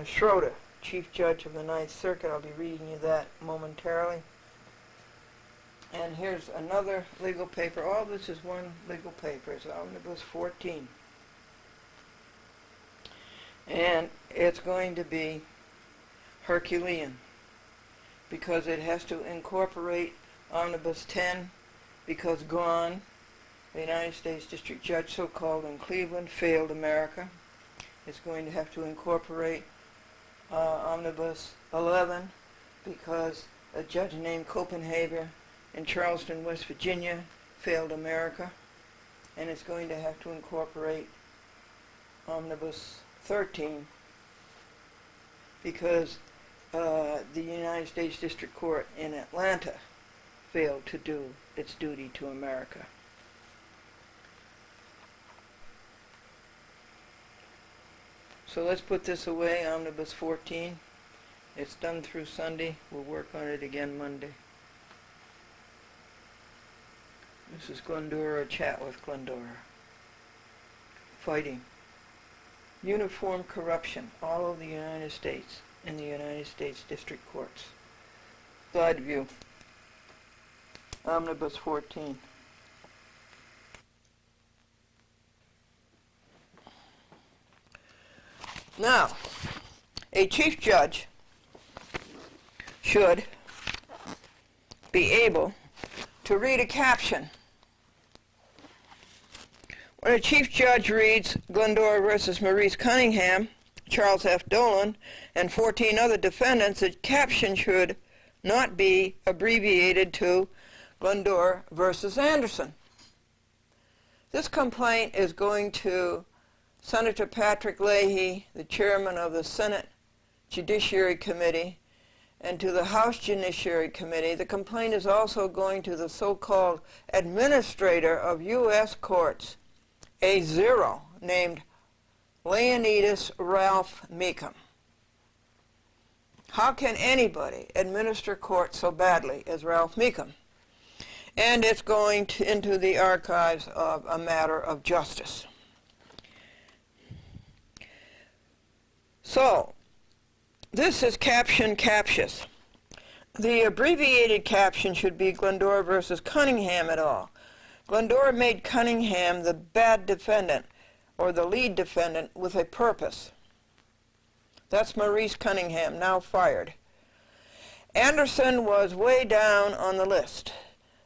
Schroeder, Chief Judge of the Ninth Circuit. I'll be reading you that momentarily. And here's another legal paper. All this is one legal paper. It's Omnibus 14. And it's going to be Herculean because it has to incorporate Omnibus 10 because Gone, the United States District Judge so-called in Cleveland, failed America. It's going to have to incorporate Omnibus 11 because a judge named Copenhagen in Charleston, West Virginia, failed America. And it's going to have to incorporate Omnibus 13 because the United States District Court in Atlanta failed to do its duty to America. So let's put this away, Omnibus 14. It's done through Sunday. We'll work on it again Monday. This is Glendora, Chat with Glendora. Fighting. Uniform corruption all over the United States in the United States District Courts. Side view. Omnibus 14. Now, a chief judge should be able to read a caption. When a chief judge reads Glendora versus Maurice Cunningham, Charles F. Dolan, and 14 other defendants, the caption should not be abbreviated to Glendora versus Anderson. This complaint is going to Senator Patrick Leahy, the chairman of the Senate Judiciary Committee, and to the House Judiciary Committee. The complaint is also going to the so-called administrator of U.S. courts, a zero named Leonidas Ralph Meekum. How can anybody administer court so badly as Ralph Meekum? And it's going into the archives of A Matter of Justice. So, this is caption captious. The abbreviated caption should be Glendora versus Cunningham et al. Glendora made Cunningham the bad defendant, or the lead defendant, with a purpose. That's Maurice Cunningham, now fired. Anderson was way down on the list.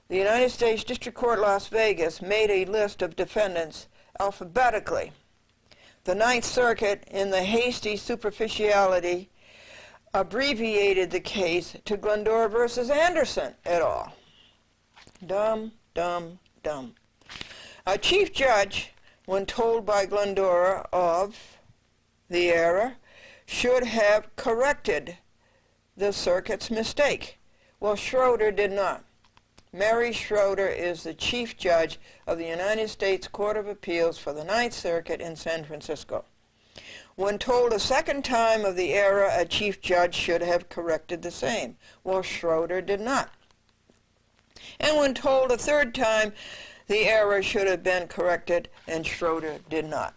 The United States District Court Las Vegas made a list of defendants alphabetically. The Ninth Circuit, in the hasty superficiality, abbreviated the case to Glendora versus Anderson et al. Dumb, dumb, dumb. A chief judge, when told by Glendora of the error, should have corrected the circuit's mistake. Well, Schroeder did not. Mary Schroeder is the chief judge of the United States Court of Appeals for the Ninth Circuit in San Francisco. When told a second time of the error, a chief judge should have corrected the same. Well, Schroeder did not. And when told a third time, the error should have been corrected, and Schroeder did not.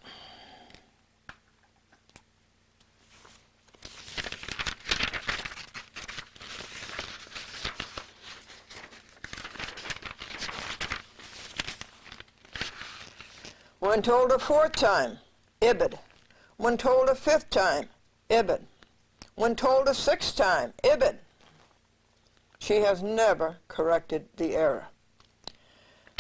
When told a fourth time, ibid. When told a fifth time, ibid. When told a sixth time, ibid. She has never corrected the error.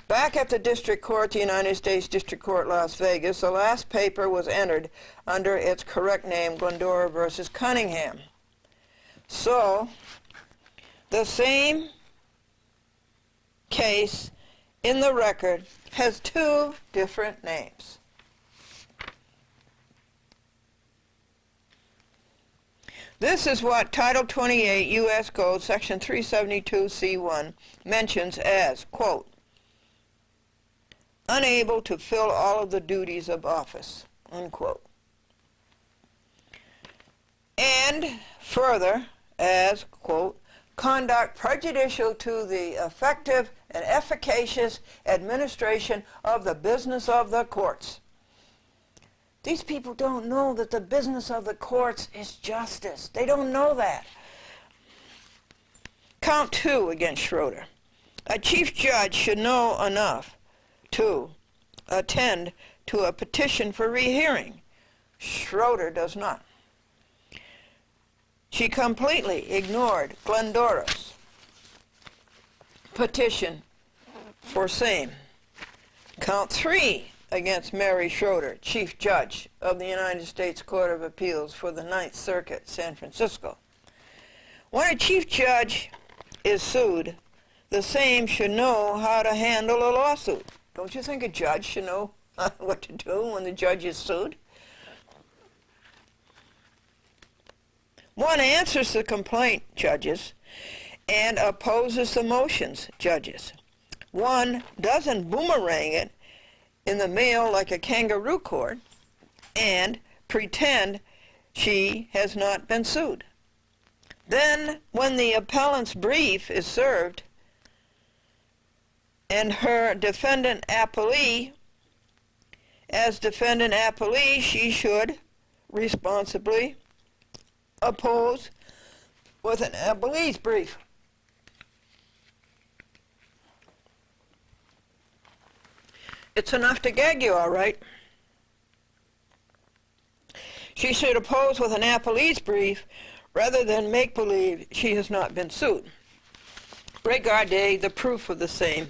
Back at the District Court, the United States District Court, Las Vegas, the last paper was entered under its correct name, Glendora versus Cunningham. So, the same case in the record has two different names. This is what Title 28 U.S. Code Section 372C1 mentions as, quote, unable to fill all of the duties of office, unquote. And further as, quote, conduct prejudicial to the effective and efficacious administration of the business of the courts. These people don't know that the business of the courts is justice. They don't know that. Count 2 against Schroeder. A chief judge should know enough to attend to a petition for rehearing. Schroeder does not. She completely ignored Glendora's petition for same. Count 3 against Mary Schroeder, Chief Judge of the United States Court of Appeals for the Ninth Circuit, San Francisco. When a chief judge is sued, the same should know how to handle a lawsuit. Don't you think a judge should know what to do when the judge is sued? One answers the complaint, judges, and opposes the motions, judges. One doesn't boomerang it in the mail like a kangaroo court and pretend she has not been sued. Then, when the appellant's brief is served and her defendant appellee, as defendant appellee, she should responsibly oppose with an appellee's brief. It's enough to gag you, all right. She should oppose with an appellee's brief rather than make believe she has not been sued. Regardez the proof of the same,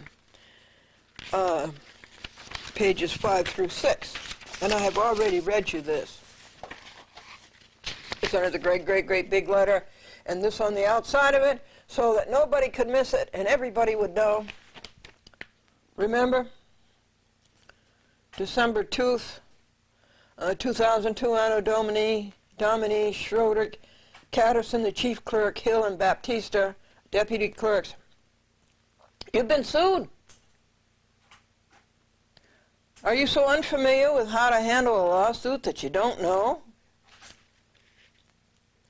pages 5 through 6. And I have already read you this. It's under the great, great, great big letter, and this on the outside of it, so that nobody could miss it and everybody would know. Remember? December 2nd 2002 Anno Domini, Schroeder, Catterson, the chief clerk, Hill and Baptista, deputy clerks. You've been sued. Are you so unfamiliar with how to handle a lawsuit that you don't know?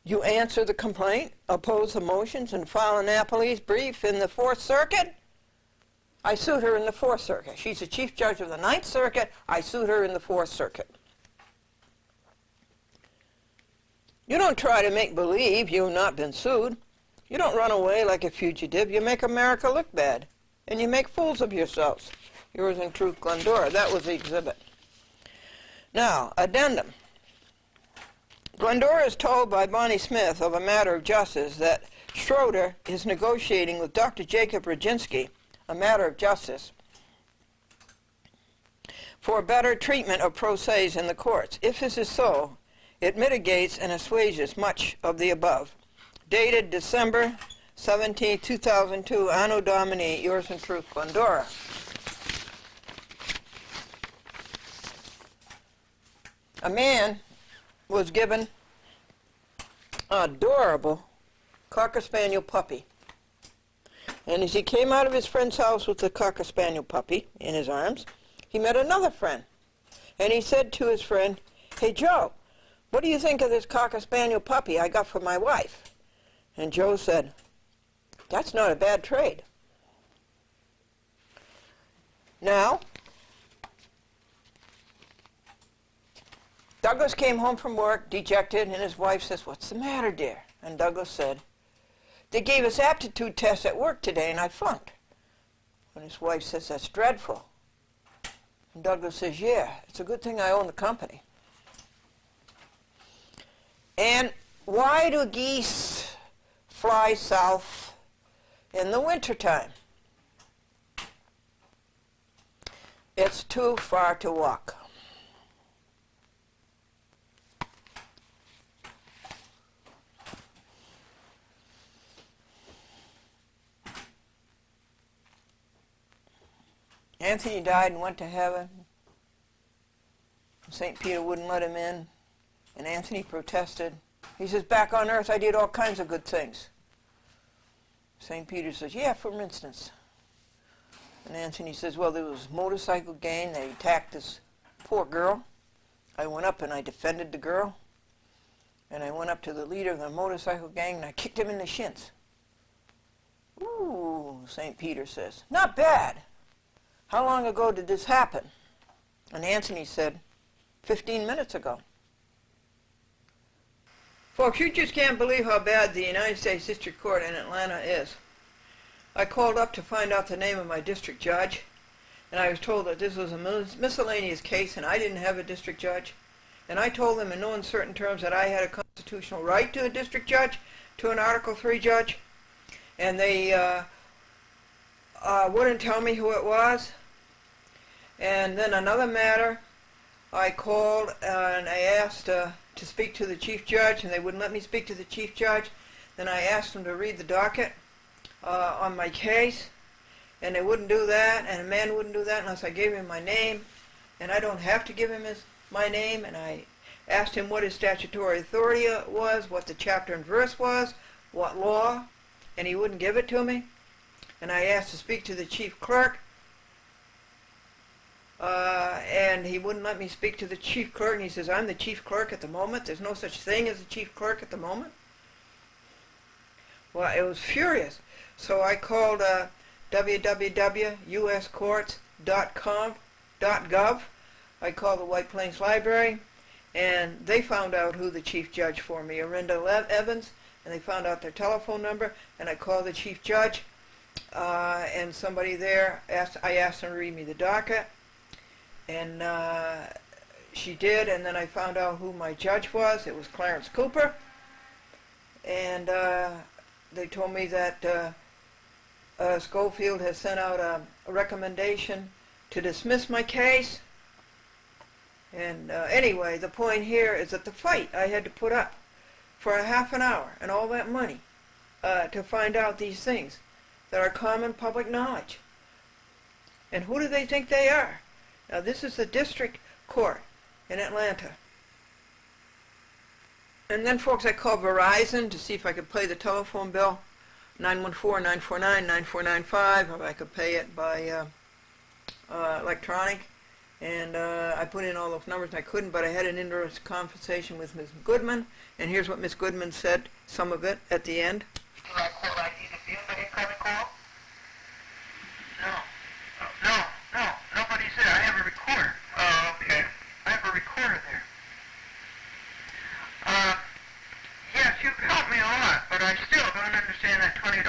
You answer the complaint, oppose the motions, and file an appellee's brief in the Fourth Circuit? I sued her in the Fourth Circuit. She's the chief judge of the Ninth Circuit. I sued her in the Fourth Circuit. You don't try to make believe you've not been sued. You don't run away like a fugitive. You make America look bad, and you make fools of yourselves. Yours in truth, Glendora. That was the exhibit. Now, addendum. Glendora is told by Bonnie Smith of a matter of justice that Schroeder is negotiating with Dr. Jacob Roginski, a matter of justice, for better treatment of pro se's in the courts. If this is so, it mitigates and assuages much of the above. Dated December 17, 2002, Anno Domini, yours in truth, Glendora. A man was given an adorable Cocker Spaniel puppy. And as he came out of his friend's house with the Cocker Spaniel puppy in his arms, he met another friend. And he said to his friend, "Hey, Joe, what do you think of this Cocker Spaniel puppy I got for my wife?" And Joe said, "That's not a bad trade." Now, Douglas came home from work, dejected, and his wife says, "What's the matter, dear?" And Douglas said, "They gave us aptitude tests at work today, and I flunked." And his wife says, "That's dreadful." And Douglas says, "Yeah, it's a good thing I own the company." And why do geese fly south in the wintertime? It's too far to walk. Anthony died and went to heaven. St. Peter wouldn't let him in, and Anthony protested. He says, "Back on earth I did all kinds of good things." St. Peter says, "Yeah, for instance." And Anthony says, "Well, there was a motorcycle gang. They attacked this poor girl. I went up and I defended the girl. And I went up to the leader of the motorcycle gang and I kicked him in the shins." "Ooh," St. Peter says, "not bad. How long ago did this happen?" And Anthony said, 15 minutes ago. Folks, you just can't believe how bad the United States District Court in Atlanta is. I called up to find out the name of my district judge, and I was told that this was a miscellaneous case and I didn't have a district judge. And I told them in no uncertain terms that I had a constitutional right to a district judge, to an Article III judge, and they wouldn't tell me who it was. And then another matter, I called and I asked to speak to the chief judge, and they wouldn't let me speak to the chief judge. Then I asked them to read the docket on my case, and they wouldn't do that, and a man wouldn't do that unless I gave him my name, and I don't have to give him my name. And I asked him what his statutory authority was, what the chapter and verse was, what law, and he wouldn't give it to me. And I asked to speak to the chief clerk, and he wouldn't let me speak to the chief clerk, and he says, "I'm the chief clerk at the moment. There's no such thing as a chief clerk at the moment." Well, it was furious. So I called www.uscourts.gov. I called the White Plains Library, and they found out who the chief judge for me, Arinda Evans, and they found out their telephone number, and I called the chief judge, and somebody there, I asked them to read me the docket, and she did, and then I found out who my judge was. It was Clarence Cooper, and they told me that Schofield has sent out a recommendation to dismiss my case. And anyway, the point here is that the fight I had to put up for a half an hour and all that money to find out these things that are common public knowledge. And who do they think they are? Now, this is the district court in Atlanta. And then, folks, I called Verizon to see if I could pay the telephone bill, 914-949-9495, if I could pay it by electronic. And I put in all those numbers, and I couldn't, but I had an interesting conversation with Ms. Goodman, and here's what Ms. Goodman said, some of it, at the end. Do I call ID to view the incoming call? No, nobody's there. I have a recorder. Oh, okay. I have a recorder there. Yes, you've helped me a lot, but I still don't understand that $20.60.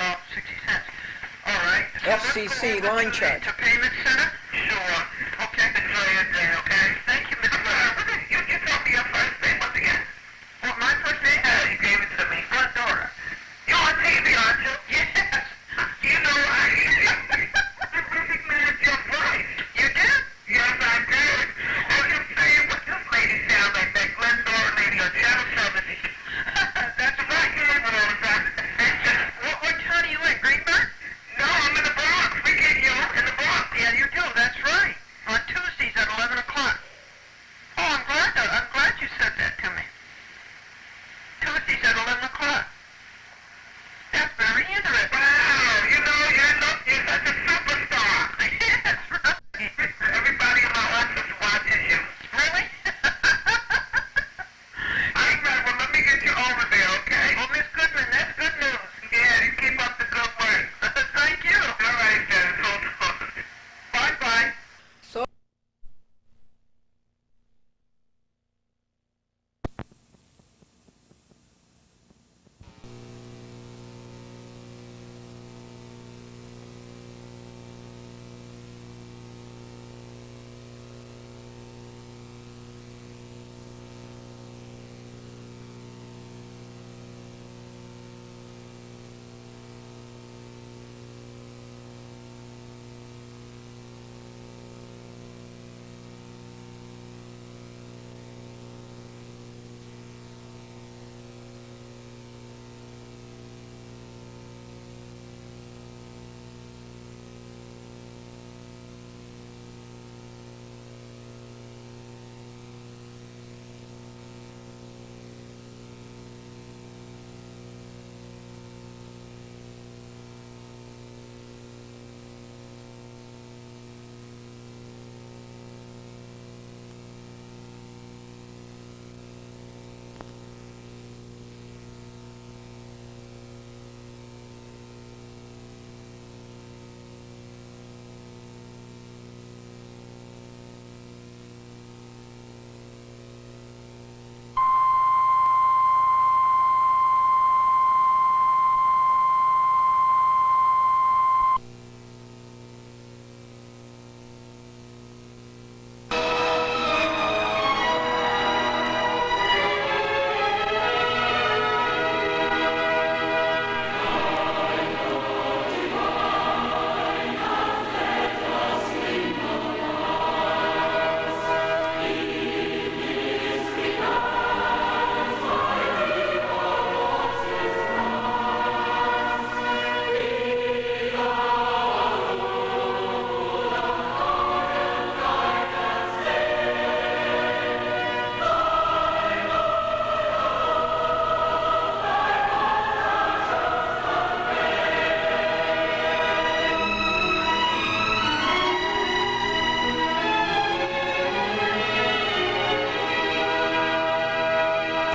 All right. So FCC line charge. To payment center? Sure. Okay. Okay. Thank you, Mr. You told me your first name once again. What, my first name? You gave it to me. Glendora. You're on TV, aren't you? Yes. You know the music manager voice. You did? Yes, I did. I was just saying what this lady sounds like, that Glendora lady on Channel 70. That's right. What town are you in, Greenberg? No, I'm in the Bronx. We get you in the Bronx. Yeah, you do. That's right. On Tuesdays at 11 o'clock. Oh, I'm glad you said that to me. Tuesdays at 11 o'clock. That's very interesting. Wow, you're such a superstar. Yes, right. Everybody in my office watches you. Really? Well, let me get you over there, okay? Well, Miss Goodman, that's good news. Yeah, you keep up the good work. Thank you. All right, then. Hold on. Bye-bye. So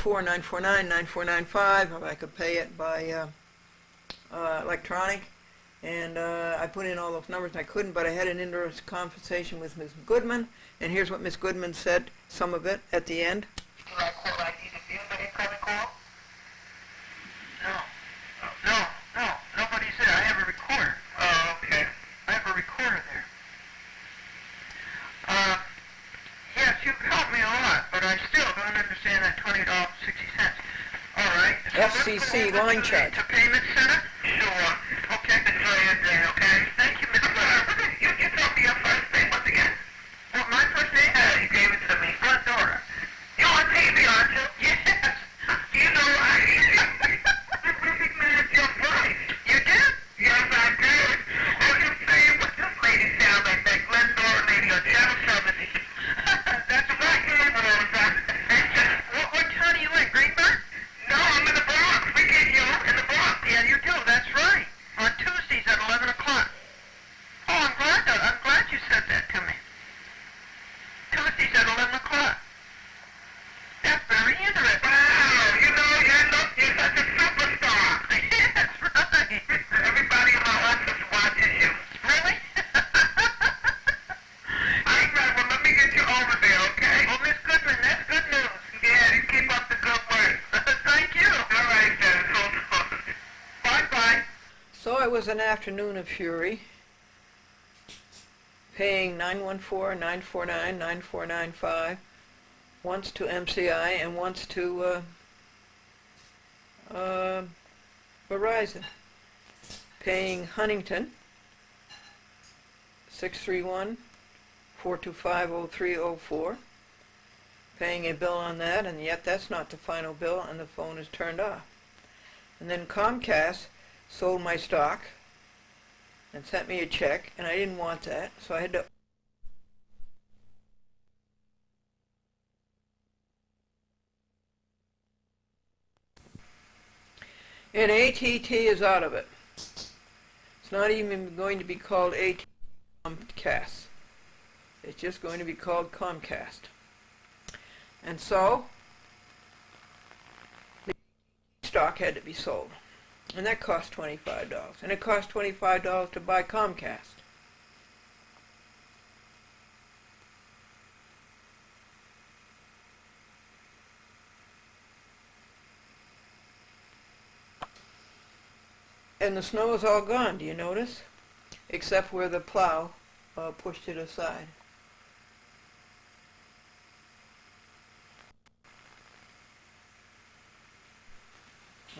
four 949-9495, if I could pay it by electronic. And I put in all those numbers, and I couldn't, but I had an interesting conversation with Ms. Goodman, and here's what Ms. Goodman said, some of it, at the end. Do I call ID to view the incoming call? No, nobody's there. I have a recorder. Oh, okay. I have a recorder there. Yes, you've helped me a lot, but I still don't understand that $20.60. All right. So FCC line charge. To payment center? Sure. Okay. Okay. Thank you, Mr. You told me your first name once again. What, my first name? You gave it to me. Glendora. You're on TV, aren't you? Yes. You know the music manager voice. You did? Yes, I did. I was just saying what this lady sounds like, that Glendora lady on Channel 70. That's right. it was an afternoon of fury, paying 914-949-9495, once to MCI and once to Verizon, paying Huntington 631-425-0304, paying a bill on that, and yet that's not the final bill, and the phone is turned off. And then Comcast sold my stock and sent me a check, and I didn't want that, so I had to... And AT&T is out of it. It's not even going to be called AT&T Comcast. It's just going to be called Comcast. And so, the stock had to be sold. And that cost $25. And it cost $25 to buy Comcast. And the snow is all gone, do you notice? Except where the plow pushed it aside.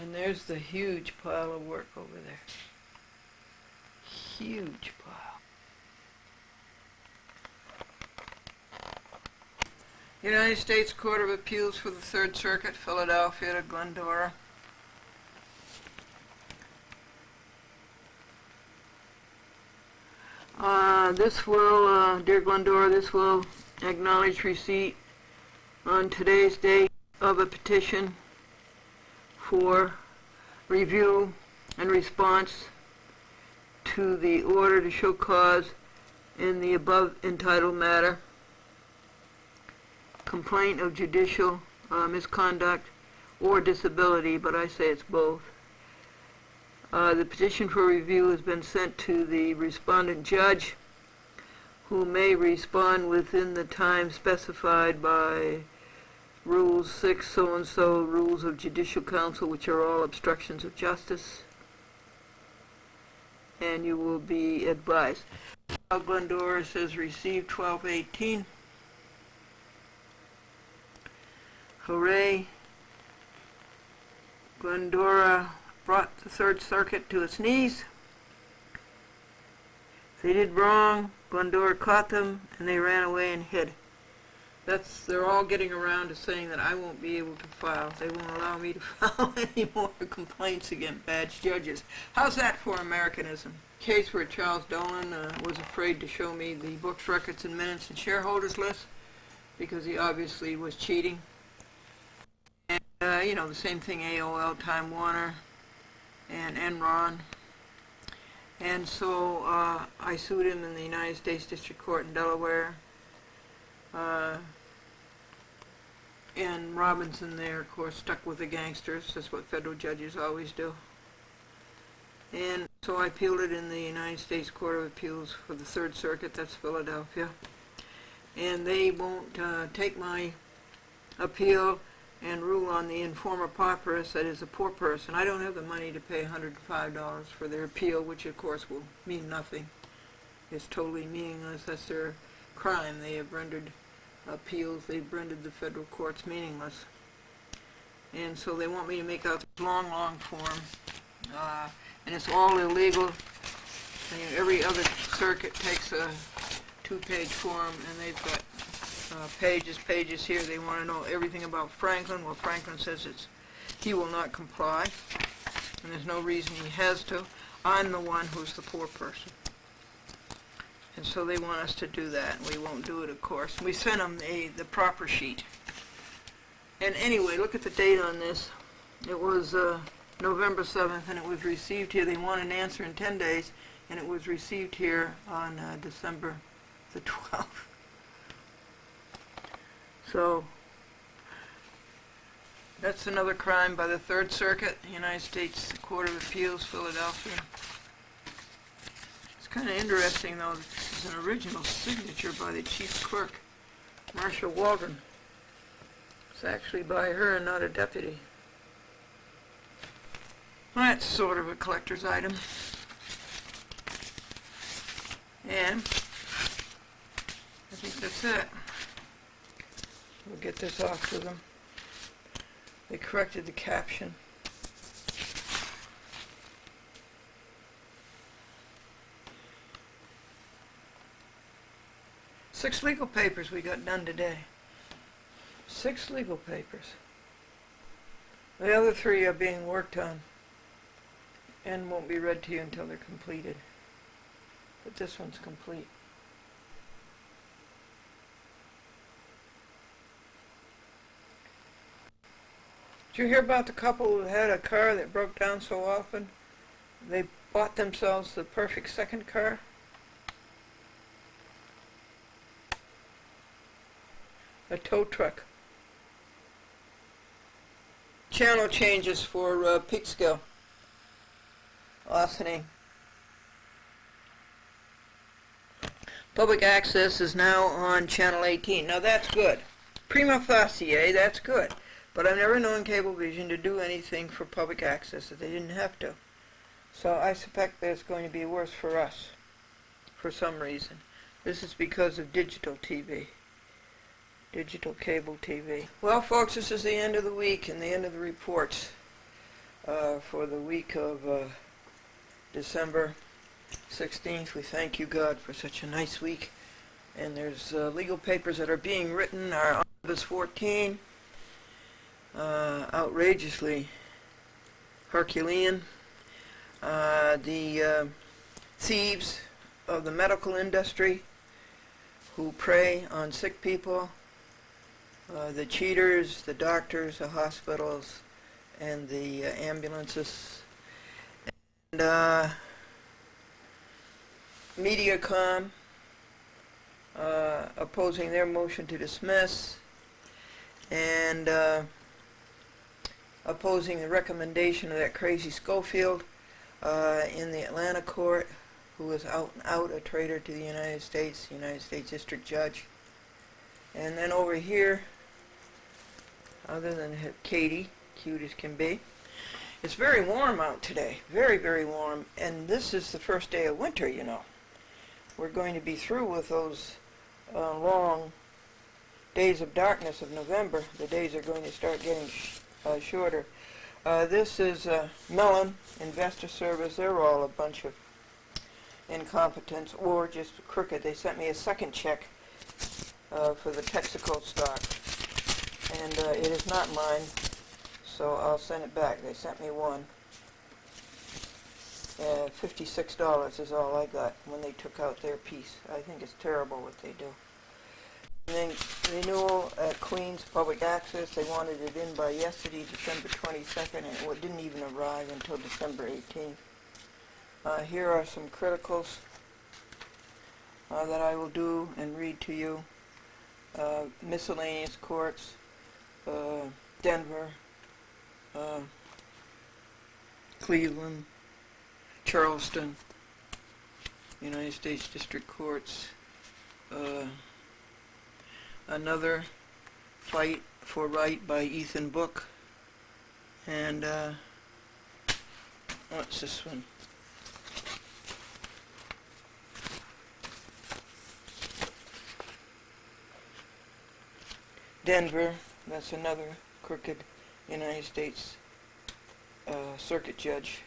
And there's the huge pile of work over there. Huge pile. United States Court of Appeals for the Third Circuit, Philadelphia to Glendora. This will, dear Glendora, this will acknowledge receipt on today's date of a petition for review and response to the order to show cause in the above entitled matter, complaint of judicial misconduct or disability, but I say it's both. The petition for review has been sent to the respondent judge, who may respond within the time specified by Rules 6 so-and-so, Rules of Judicial Council, which are all obstructions of justice, and you will be advised. Glendora says received 12/18. Hooray. Glendora brought the Third Circuit to its knees. They did wrong, Glendora caught them, and they ran away and hid. They're all getting around to saying that I won't be able to file. They won't allow me to file any more complaints against bad judges. How's that for Americanism? Case where Charles Dolan was afraid to show me the books, records, and minutes and shareholders list because he obviously was cheating. And, you know, the same thing, AOL, Time Warner, and Enron. And so I sued him in the United States District Court in Delaware. And Robinson there, of course, stuck with the gangsters. That's what federal judges always do. And so I appealed it in the United States Court of Appeals for the Third Circuit, that's Philadelphia. And they won't take my appeal and rule on the informer pauperous, that is a poor person. I don't have the money to pay $105 for their appeal, which of course will mean nothing. It's totally meaningless. That's their crime. They have rendered appeals, they've rendered the federal courts meaningless. And so they want me to make out this long, long form. And it's all illegal. And every other circuit takes a 2-page form, and they've got pages here. They want to know everything about Franklin. Well, Franklin says he will not comply, and there's no reason he has to. I'm the one who's the poor person. And so they want us to do that, and we won't do it, of course. We sent them the proper sheet. And anyway, look at the date on this. It was November 7th, and it was received here. They want an answer in 10 days, and it was received here on December the 12th. So that's another crime by the Third Circuit, United States Court of Appeals, Philadelphia. It's kind of interesting, though, that this is an original signature by the chief clerk, Marcia Waldron. It's actually by her and not a deputy. Well, that's sort of a collector's item. And I think that's it. We'll get this off to them. They corrected the caption. Six legal papers we got done today. 6 legal papers. The other 3 are being worked on and won't be read to you until they're completed. But this one's complete. Did you hear about the couple who had a car that broke down so often? They bought themselves the perfect second car. A tow truck. Channel changes for Peekskill. Listening. Public access is now on channel 18. Now that's good. Prima facie, that's good. But I've never known Cablevision to do anything for public access that they didn't have to. So I suspect that it's going to be worse for us for some reason. This is because of digital TV. Digital cable TV. Well, folks, this is the end of the week and the end of the reports for the week of December 16th. We thank you, God, for such a nice week. And there's legal papers that are being written. Our Omnibus 14, outrageously Herculean. The thieves of the medical industry who prey on sick people. The cheaters, the doctors, the hospitals, and the ambulances. And Mediacom opposing their motion to dismiss, and opposing the recommendation of that crazy Schofield in the Atlanta court, who was out and out a traitor to the United States District Judge. And then over here, other than Katie, cute as can be, it's very warm out today. Very, very warm. And this is the first day of winter, you know. We're going to be through with those long days of darkness of November. The days are going to start getting shorter. This is Mellon, Investor Service. They're all a bunch of incompetents or just crooked. They sent me a second check for the Texaco stock. And it is not mine, so I'll send it back. They sent me one. $56 is all I got when they took out their piece. I think it's terrible what they do. And then renewal at Queens Public Access. They wanted it in by yesterday, December 22nd, and it didn't even arrive until December 18th. Here are some criticals that I will do and read to you. Miscellaneous courts. Denver, Cleveland, Charleston, United States District Courts, another fight for right by Ethan Book, and what's this one? Denver. That's another crooked United States circuit judge.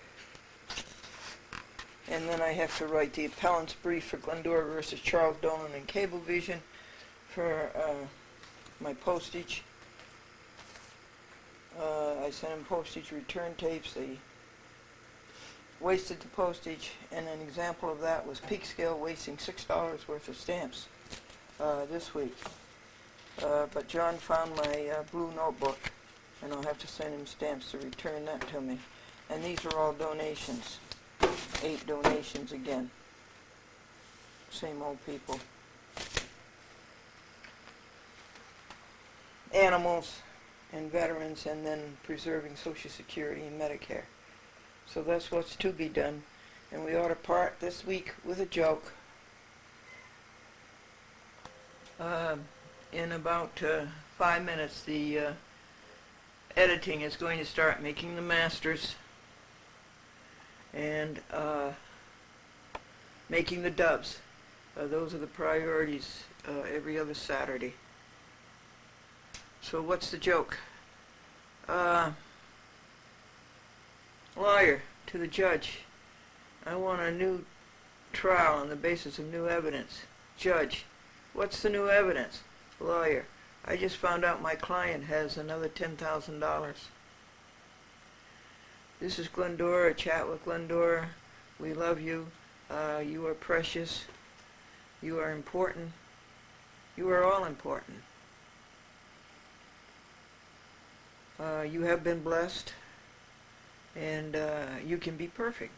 And then I have to write the appellant's brief for Glendora versus Charles Dolan and Cablevision for my postage. I sent them postage return tapes. They wasted the postage, and an example of that was Peekskill wasting $6 worth of stamps this week. But John found my blue notebook, and I'll have to send him stamps to return that to me. And these are all donations. 8 donations again. Same old people. Animals and veterans, and then preserving Social Security and Medicare. So that's what's to be done. And we ought to part this week with a joke. In about 5 minutes, the editing is going to start making the masters and making the dubs. Those are the priorities every other Saturday. So what's the joke? Lawyer to the judge. I want a new trial on the basis of new evidence. Judge, what's the new evidence? Lawyer, I just found out my client has another $10,000. This is Glendora, chat with Glendora. We love you. You are precious. You are important. You are all important. You have been blessed, and you can be perfect.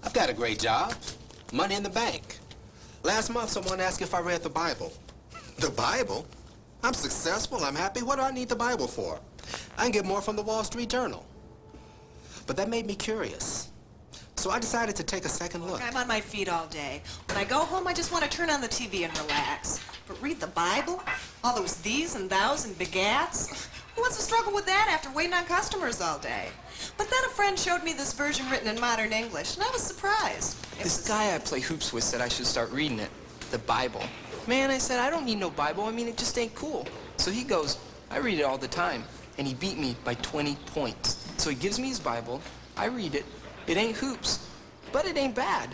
I've got a great job. Money in the bank. Last month, someone asked if I read the Bible. The Bible? I'm successful. I'm happy. What do I need the Bible for? I can get more from the Wall Street Journal. But that made me curious. So I decided to take a second look. I'm on my feet all day. When I go home, I just want to turn on the TV and relax. But read the Bible? All those these and thous and begats? Who wants to struggle with that after waiting on customers all day? But then a friend showed me this version written in modern English, and I was surprised. This guy I play hoops with said I should start reading it, the Bible. Man, I said, I don't need no Bible. I mean, it just ain't cool. So he goes, I read it all the time. And he beat me by 20 points. So he gives me his Bible. I read it. It ain't hoops, but it ain't bad.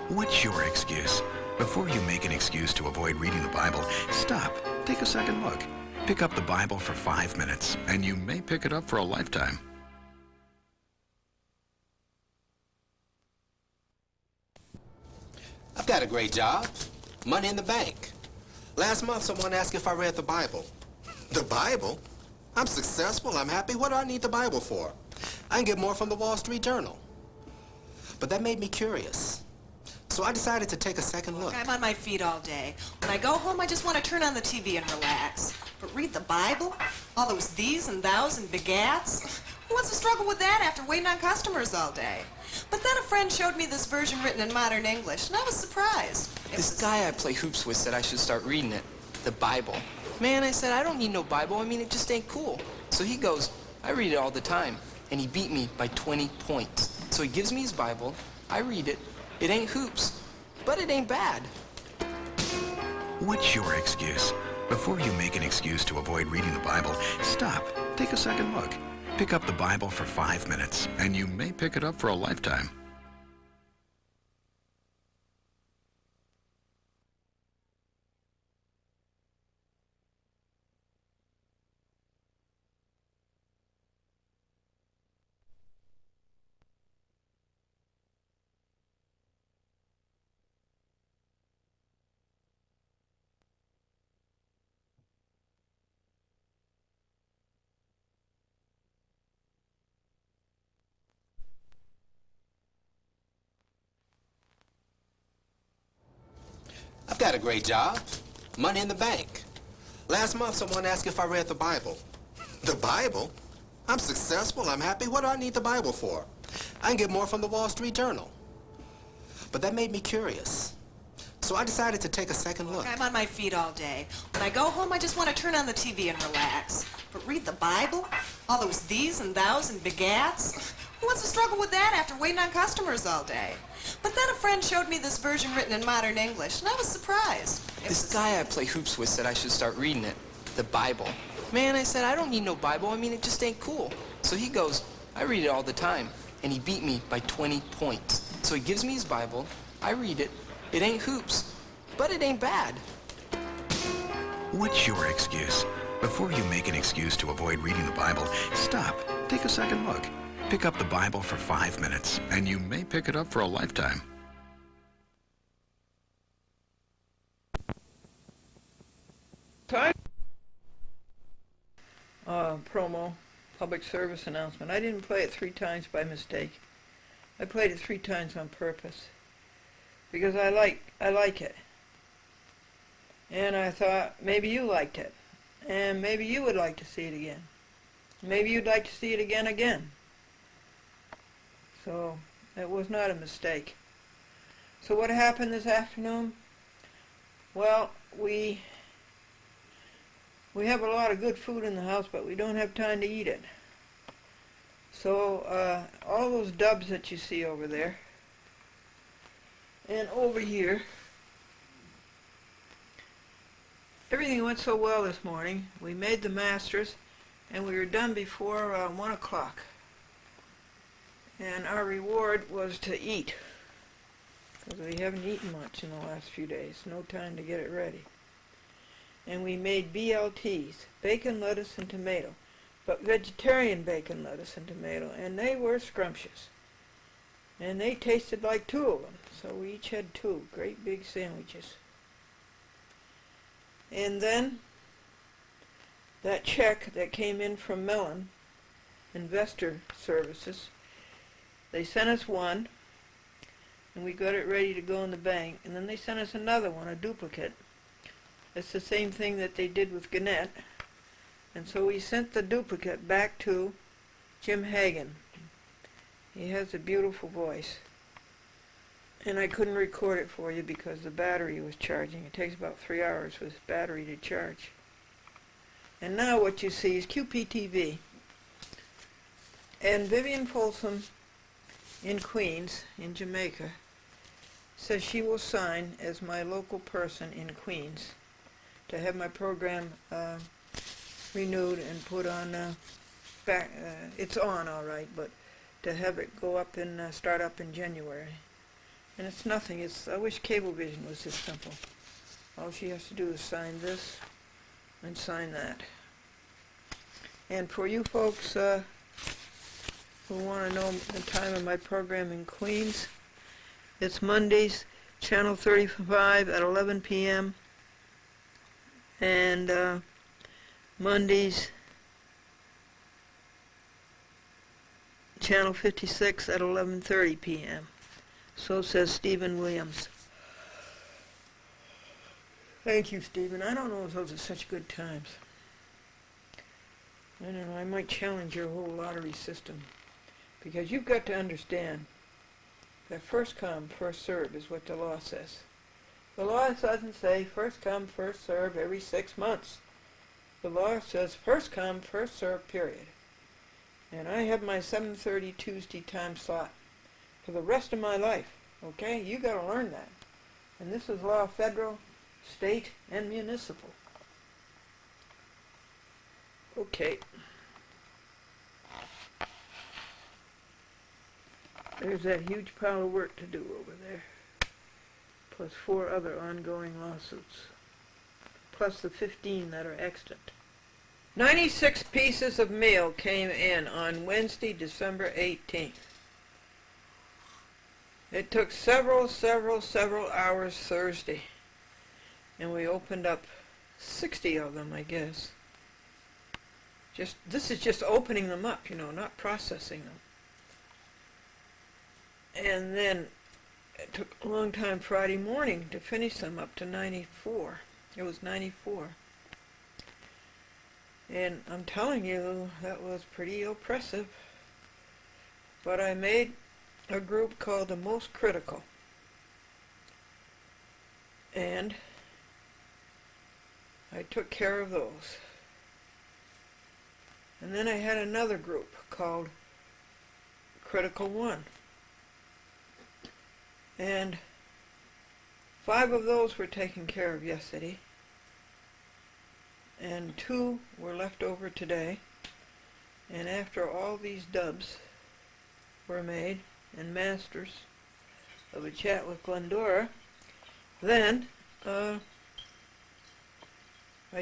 What's your excuse? Before you make an excuse to avoid reading the Bible, stop. Take a second look. Pick up the Bible for 5 minutes, and you may pick it up for a lifetime. I've got a great job. Money in the bank. Last month, someone asked if I read the Bible. The Bible? I'm successful. I'm happy. What do I need the Bible for? I can get more from the Wall Street Journal. But that made me curious. So I decided to take a second look. I'm on my feet all day. When I go home, I just want to turn on the TV and relax. But read the Bible? All those these and thous and begats? Who wants to struggle with that after waiting on customers all day? But then a friend showed me this version written in modern English, and I was surprised. This guy I play hoops with said I should start reading it, the Bible. Man, I said, I don't need no Bible. I mean, it just ain't cool. So he goes, I read it all the time. And he beat me by 20 points. So he gives me his Bible. I read it. It ain't hoops, but it ain't bad. What's your excuse? Before you make an excuse to avoid reading the Bible, stop. Take a second look. Pick up the Bible for 5 minutes, and you may pick it up for a lifetime. I've got a great job. Money in the bank. Last month, someone asked if I read the Bible. The Bible? I'm successful. I'm happy. What do I need the Bible for? I can get more from the Wall Street Journal. But that made me curious. So I decided to take a second look. I'm on my feet all day. When I go home, I just want to turn on the TV and relax. But read the Bible? All those these and thous and begats? Who wants to struggle with that after waiting on customers all day? But then a friend showed me this version written in modern English, and I was surprised. This guy I play hoops with said I should start reading it, the Bible. Man, I said, I don't need no Bible. I mean, it just ain't cool. So he goes, I read it all the time. And he beat me by 20 points. So he gives me his Bible. I read it. It ain't hoops, but it ain't bad. What's your excuse? Before you make an excuse to avoid reading the Bible, stop. Take a second look. Pick up the Bible for 5 minutes, and you may pick it up for a lifetime. Promo, public service announcement. I didn't play it 3 times by mistake. I played it 3 times on purpose because I like it. And I thought maybe you liked it, and maybe you would like to see it again. Maybe you'd like to see it again. So it was not a mistake. So what happened this afternoon? Well, we have a lot of good food in the house, but we don't have time to eat it. So all those dubs that you see over there and over here, everything went so well this morning. We made the masters and we were done before 1 o'clock. And our reward was to eat, because we haven't eaten much in the last few days. No time to get it ready. And we made BLTs, bacon, lettuce, and tomato, but vegetarian bacon, lettuce, and tomato, and they were scrumptious. And they tasted like 2 of them, so we each had 2 great big sandwiches. And then that check that came in from Mellon Investor Services, they sent us one, and we got it ready to go in the bank, and then they sent us another one, a duplicate. It's the same thing that they did with Gannett, and so we sent the duplicate back to Jim Hagan. He has a beautiful voice, and I couldn't record it for you because the battery was charging. It takes about 3 hours for this battery to charge. And now what you see is QPTV. And Vivian Folsom in Queens, in Jamaica, says she will sign as my local person in Queens to have my program renewed and put on back. It's on all right, but to have it go up and start up in January. And it's nothing. I wish Cablevision was this simple. All she has to do is sign this and sign that. And for you folks who want to know the time of my program in Queens, it's Mondays, Channel 35 at 11 p.m. and Mondays, Channel 56 at 11:30 p.m. So says Stephen Williams. Thank you, Stephen. I don't know if those are such good times. I don't know, I might challenge your whole lottery system. Because you've got to understand that first come, first serve is what the law says. The law doesn't say first come, first serve every 6 months. The law says first come, first serve, period. And I have my 7:30 Tuesday time slot for the rest of my life. Okay? You got to learn that. And this is law federal, state, and municipal. Okay. There's that huge pile of work to do over there, plus 4 other ongoing lawsuits, plus the 15 that are extant. 96 pieces of mail came in on Wednesday, December 18th. It took several hours Thursday, and we opened up 60 of them, I guess. This is just opening them up, not processing them. And then it took a long time Friday morning to finish them up to 94. It was 94. And I'm telling you, that was pretty oppressive. But I made a group called the Most Critical. And I took care of those. And then I had another group called Critical 1. And 5 of those were taken care of yesterday. And 2 were left over today. And after all these dubs were made and masters of a chat with Glendora, then I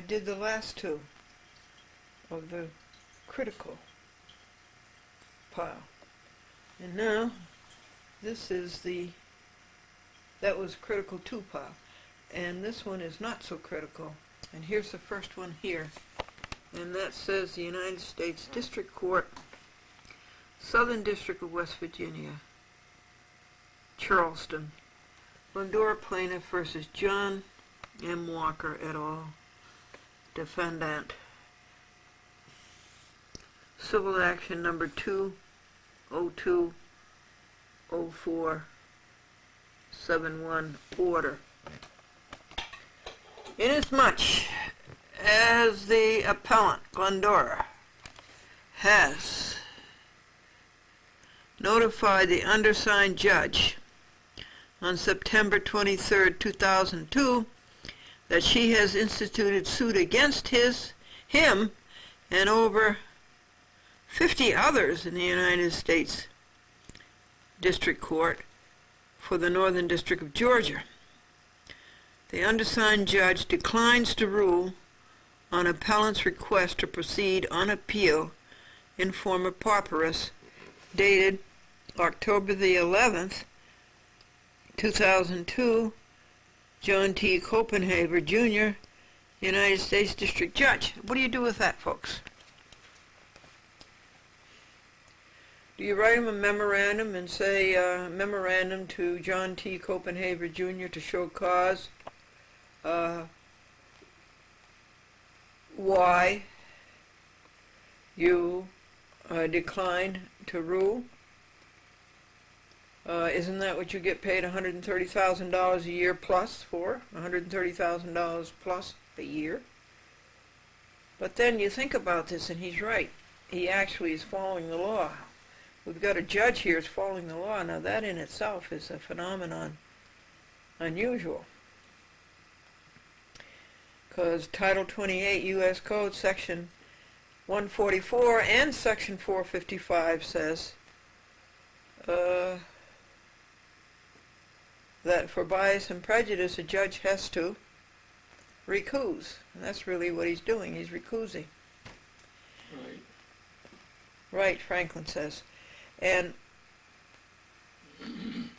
did the last 2 of the critical pile. And now this is that was critical 2 pile. And this one is not so critical. And here's the first one here. And that says the United States District Court, Southern District of West Virginia, Charleston, Glendora Plaintiff versus John M. Walker et al., defendant. Civil action number 202 0471 order. Inasmuch as the appellant, Glendora, has notified the undersigned judge on September 23, 2002, that she has instituted suit against him and over 50 others in the United States District Court for the Northern District of Georgia. The undersigned judge declines to rule on appellant's request to proceed on appeal in form of papyrus dated October the 11th, 2002, John T. Copenhaver, Jr., United States District Judge. What do you do with that, folks? Do you write him a memorandum and say, memorandum to John T. Copenhaver, Jr. to show cause why you declined to rule? Isn't that what you get paid $130,000 a year plus for? $130,000 plus a year? But then you think about this, and he's right. He actually is following the law. We've got a judge here who's following the law. Now that in itself is a phenomenon unusual. Because Title 28 U.S. Code Section 144 and Section 455 says that for bias and prejudice a judge has to recuse. And that's really what he's doing. He's recusing. Right. Right, Franklin says. And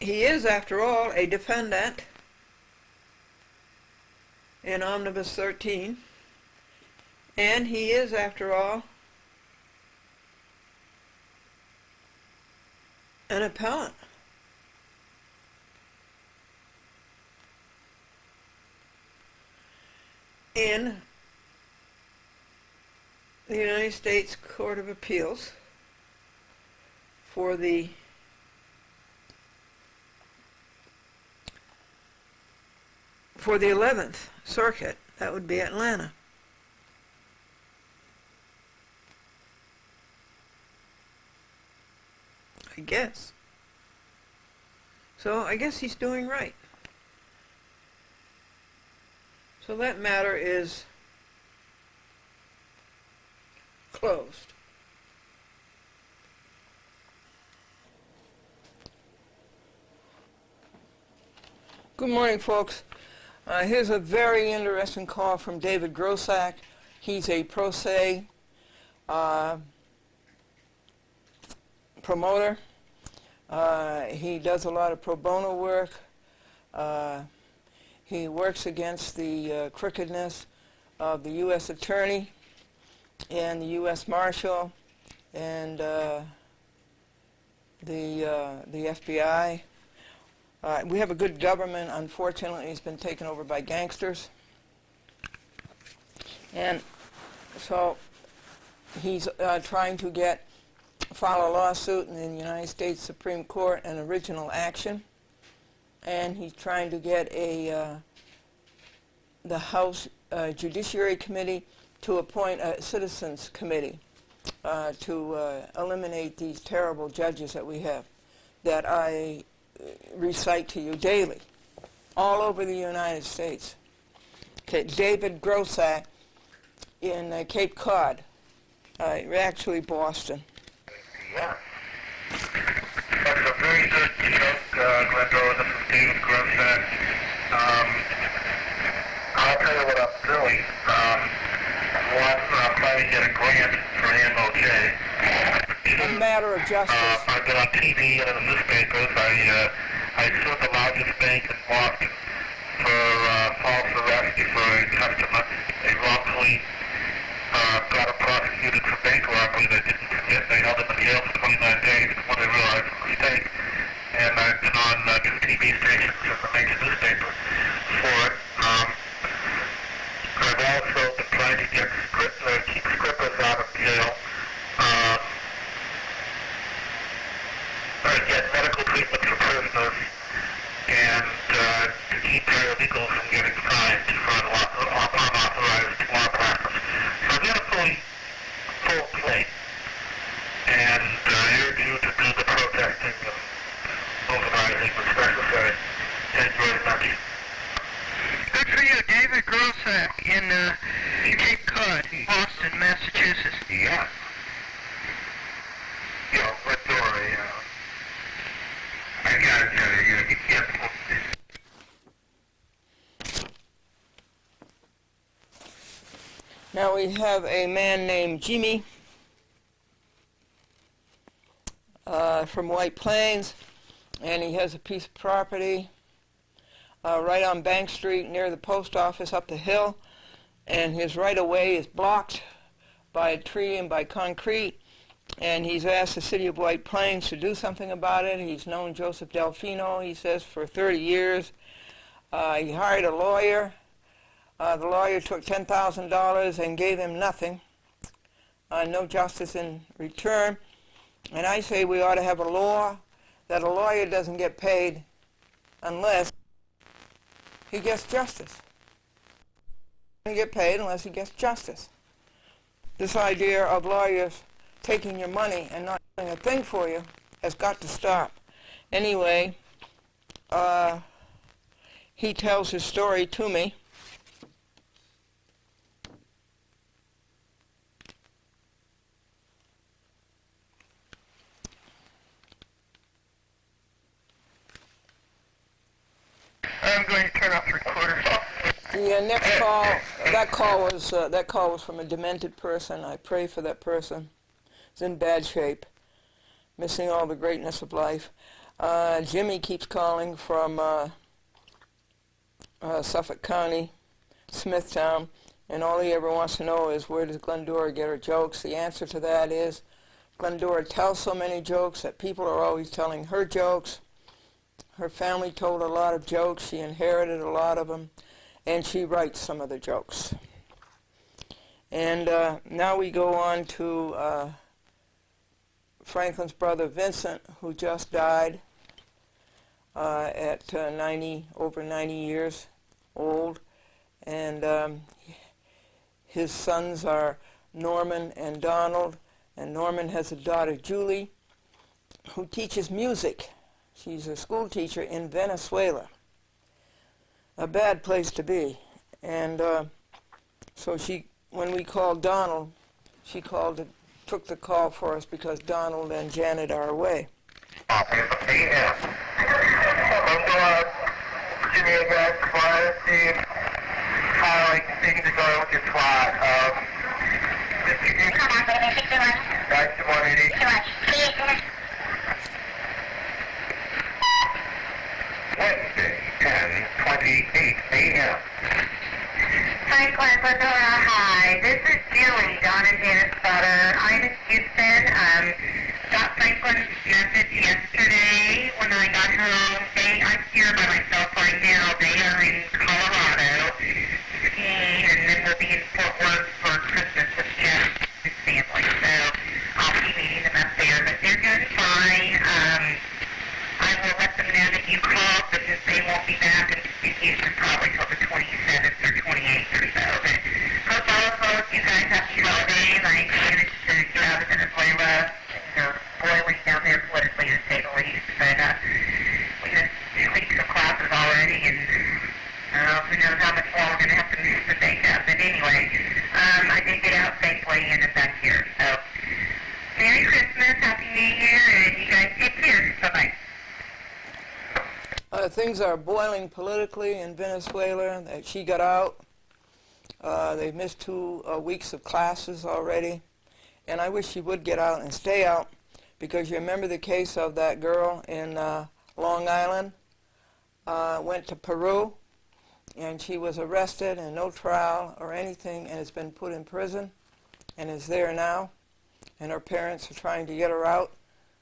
he is, after all, a defendant in Omnibus 13. And he is, after all, an appellant. In the United States Court of Appeals for the for the 11th Circuit. That would be Atlanta. I guess. So I guess he's doing right. So that matter is closed. Good morning, folks. Here's a very interesting call from David Grossack. He's a pro se promoter. He does a lot of pro bono work. He works against the crookedness of the U.S. Attorney and the U.S. Marshal and the FBI. We have a good government. Unfortunately, it's been taken over by gangsters. And so he's trying to file a lawsuit in the United States Supreme Court, an original action. And he's trying to get the House Judiciary Committee to appoint a Citizens Committee to eliminate these terrible judges that we have, that I recite to you daily, all over the United States. Okay, David Grossack in Cape Cod, actually Boston. Yeah. That's a very good joke, Glendora. This is David Grossack. I'll tell you what I'm doing. One, I'm trying to get a grant for MOJ. A matter of justice. I've been on TV and in the newspapers. I sued the largest bank in Boston for false arrest for a customer. They wrongfully got him prosecuted for bank robbery they didn't commit. They held him in jail for 29 days when they realized the mistake. And I've been on 2 TV stations and the major newspaper for it. I've also been trying to keep strippers out of jail. Get medical treatment for vehicle from getting fined for unauthorized law classes. So get a full plate. And I urge you to do the protesting and mobilizing was necessary. Thank you very much. Good for you, David Grossack in Cape Cod, Boston, Massachusetts. Yeah. Yeah, Glendora, yeah. I gotta tell you, you can't put this. Now we have a man named Jimmy from White Plains, and he has a piece of property right on Bank Street near the post office up the hill, and his right-of-way is blocked by a tree and by concrete, and he's asked the city of White Plains to do something about it. He's known Joseph Delfino, he says, for 30 years. He hired a lawyer. The lawyer took $10,000 and gave him nothing, no justice in return. And I say we ought to have a law that a lawyer doesn't get paid unless he gets justice. He doesn't get paid unless he gets justice. This idea of lawyers taking your money and not doing a thing for you has got to stop. Anyway, he tells his story to me. I'm going to turn off the recorder. The next call, that call was from a demented person. I pray for that person. He's in bad shape, missing all the greatness of life. Jimmy keeps calling from Suffolk County, Smithtown, and all he ever wants to know is where does Glendora get her jokes. The answer to that is Glendora tells so many jokes that people are always telling her jokes. Her family told a lot of jokes. She inherited a lot of them, and she writes some of the jokes. And now we go on to Franklin's brother Vincent, who just died at over 90 years old. And his sons are Norman and Donald, and Norman has a daughter, Julie, who teaches music. She's a school teacher in Venezuela, a bad place to be. And so when we called Donald, she took the call for us because Donald and Janet are away. Wednesday, 10:28 a.m. Franklin, Glendora, hi. This is Julie, Don and Janet's daughter. I'm in Houston. Got Franklin's message yesterday when I got home. I'm here by myself right now. They are in Colorado skiing, and then we'll be in Fort Worth for Christmas with Jeff and his family. So I'll be meeting them up there, but they're doing fine. I will let them know that you called, but since they won't be back in Houston probably till the 27th or 28th or so. But hope all of you guys have your holidays. I managed to get out of Venezuela. They're boiling down there politically, to say the least. But we missed 2 weeks of classes already, and who knows how much more we're going to have to miss the day up. But anyway, I did get out safely and I'm back here. So Merry Christmas, Happy New Year, and you guys take care. Bye-bye. Things are boiling politically in Venezuela. She got out. They've missed 2 weeks of classes already. And I wish she would get out and stay out, because you remember the case of that girl in Long Island, went to Peru, and she was arrested and no trial or anything, and has been put in prison and is there now. And her parents are trying to get her out,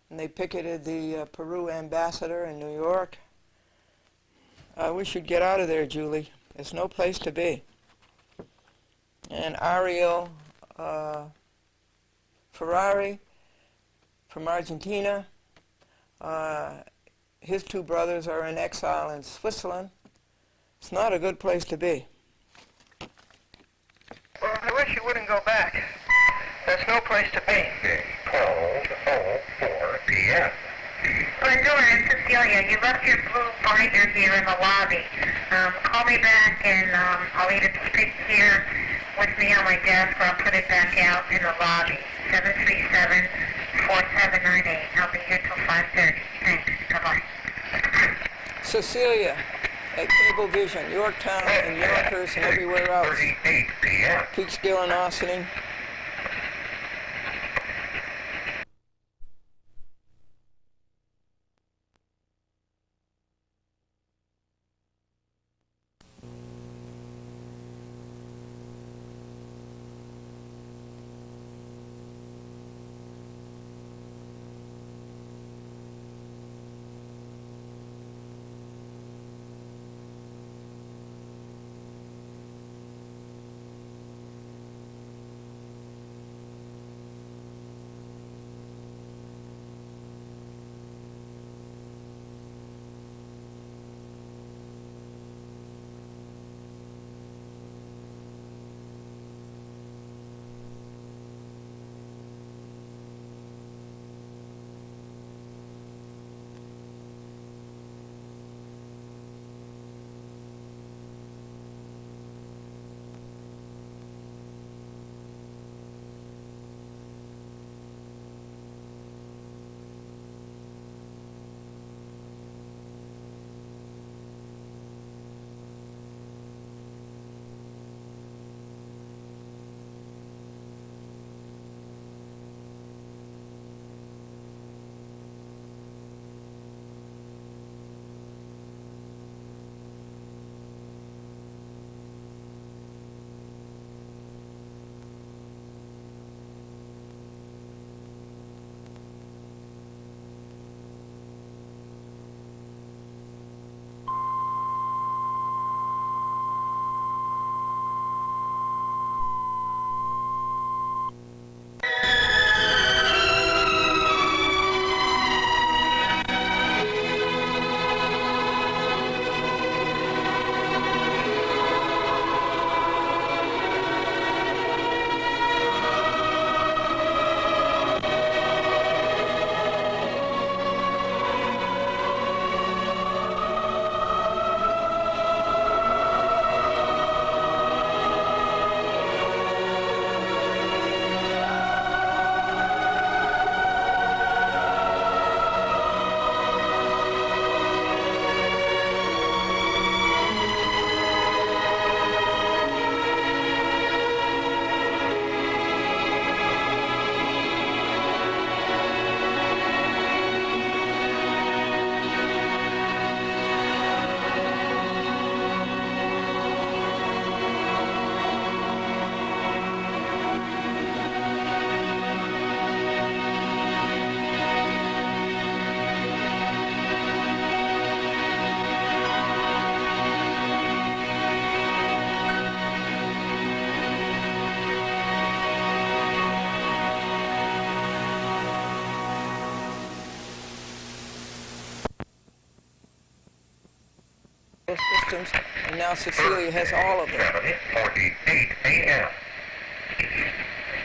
and they picketed the Peru ambassador in New York. I wish you'd get out of there, Julie. There's no place to be. And Ariel Ferrari from Argentina, his 2 brothers are in exile in Switzerland. It's not a good place to be. Well, I wish you wouldn't go back. There's no place to be. Cold 04 p.m. Glendora, it's Cecilia. You left your blue binder here in the lobby. Call me back and I'll either keep it here with me on my desk or I'll put it back out in the lobby. 737-4798. I'll be here till 5:30. Thanks. Bye-bye. Cecilia at Cablevision, Yorktown and Yonkers and everywhere else. 38 p.m. Peekskill and Ossining. Systems, and now Cecilia has all of them. 7:48 a.m.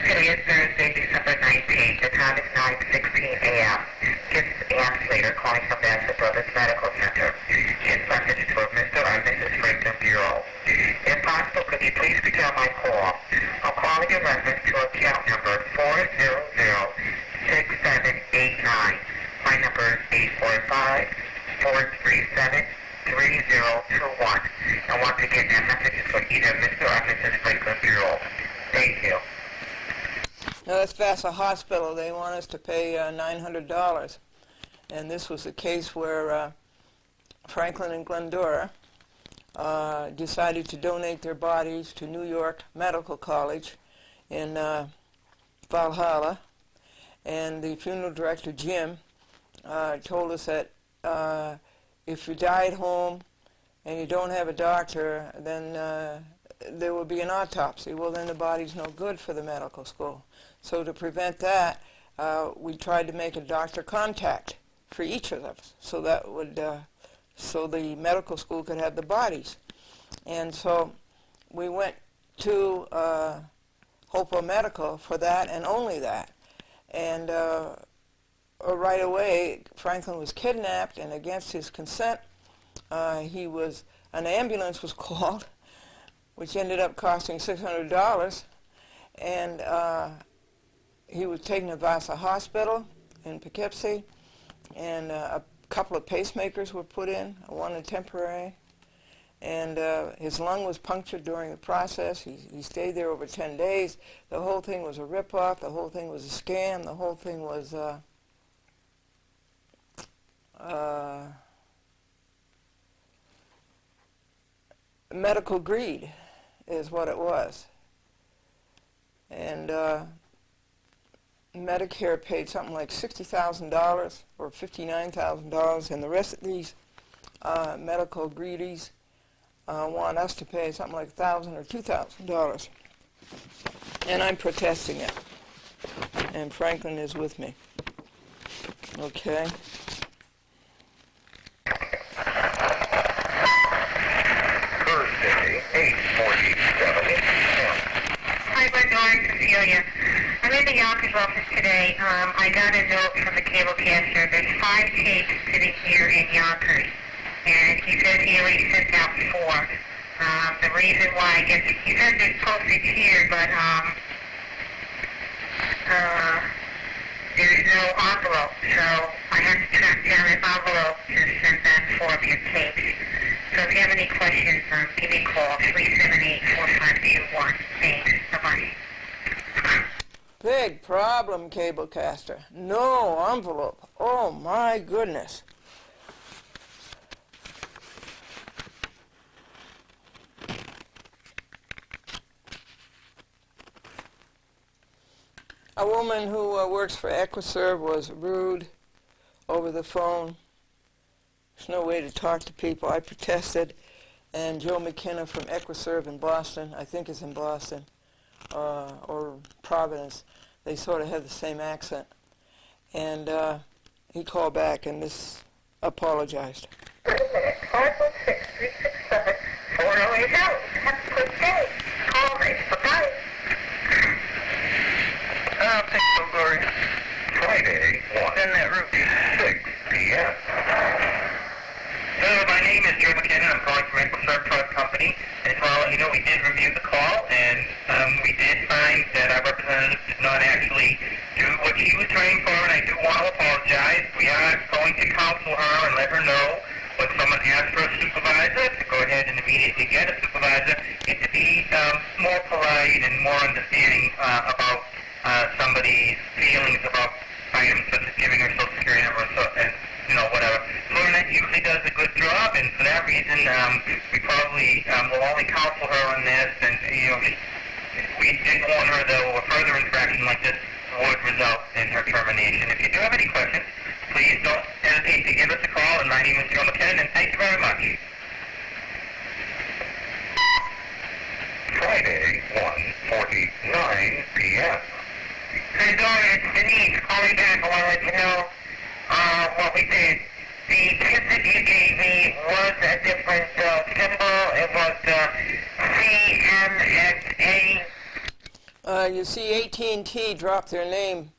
Today is Thursday, December 19th. The time is 9:16 a.m. This is Ann Slater calling from Bassett Brothers Medical Center. His message to Mr. or Mrs. Franklin Bureau. If possible, could you please return my call? I'm calling in reference to account number 400-6789. My number is 845-437-3021. And once again, that message is for either Mr. or Mrs. Franklin Bureau. Thank you. Now that's Vassar Hospital. They want us to pay $900. And this was a case where Franklin and Glendora decided to donate their bodies to New York Medical College in Valhalla. And the funeral director, Jim, told us that if you die at home and you don't have a doctor, then there will be an autopsy. Well, then the body's no good for the medical school. So to prevent that, we tried to make a doctor contact for each of them, so that would, so the medical school could have the bodies. And so we went to Hopewell Medical for that and only that. And right away, Franklin was kidnapped, and against his consent, an ambulance was called, which ended up costing $600, and he was taken to Vassar Hospital in Poughkeepsie, and a couple of pacemakers were put in, one a temporary, and his lung was punctured during the process. He stayed there over 10 days. The whole thing was a ripoff. The whole thing was a scam. The whole thing was medical greed is what it was. And Medicare paid something like $60,000 or $59,000, and the rest of these medical greedies want us to pay something like $1,000 or $2,000. And I'm protesting it. And Franklin is with me. Okay? Thursday, 8:47. Hi, Glendora, Cecilia. I'm in the Yonkers office today. I got a note from the cable caster. There's 5 tapes sitting here in Yonkers. And he says he already sent out 4. The reason why, I guess, he says there's postage here, but there's no envelope, so I have to track down an envelope to send back 4 of your tapes. So if you have any questions, give me a call, 378-4521. Thanks. Bye-bye. Big problem, cablecaster. No envelope. Oh, my goodness. A woman who works for Equiserve was rude over the phone. There's no way to talk to people. I protested, and Joe McKenna from Equiserve in Boston, I think is in Boston, or Providence, they sort of have the same accent. And he called back and this apologized. 516-367-4080. Have a good day. Call me. Bye-bye. Glendora. Friday, 1. In that room. 6 p.m. My name is Joe McKenna. I'm calling from Equiserve Trust Company. And so I'll let you know we did review the call, and we did find that our representative did not actually do what she was trained for, and I do want to apologize. We are going to counsel her and let her know when someone asks for a supervisor to go ahead and immediately get a supervisor, and to be more polite and more understanding about somebody's feelings about items such as giving her social security number and whatever. Lorna usually does a good job, and for that reason, we probably will only counsel her on this, and we did warn her though a further infraction like this would result in her termination. If you do have any questions, please don't hesitate to give us a call, and my name is Joe McKinnon, and thank you very much. Friday, 1:49 p.m. Hey, Dora, it's Denise. Calling back. I want to let you know what we did. The tip that you gave me was a different symbol. It was CMSA. You see AT&T dropped their name.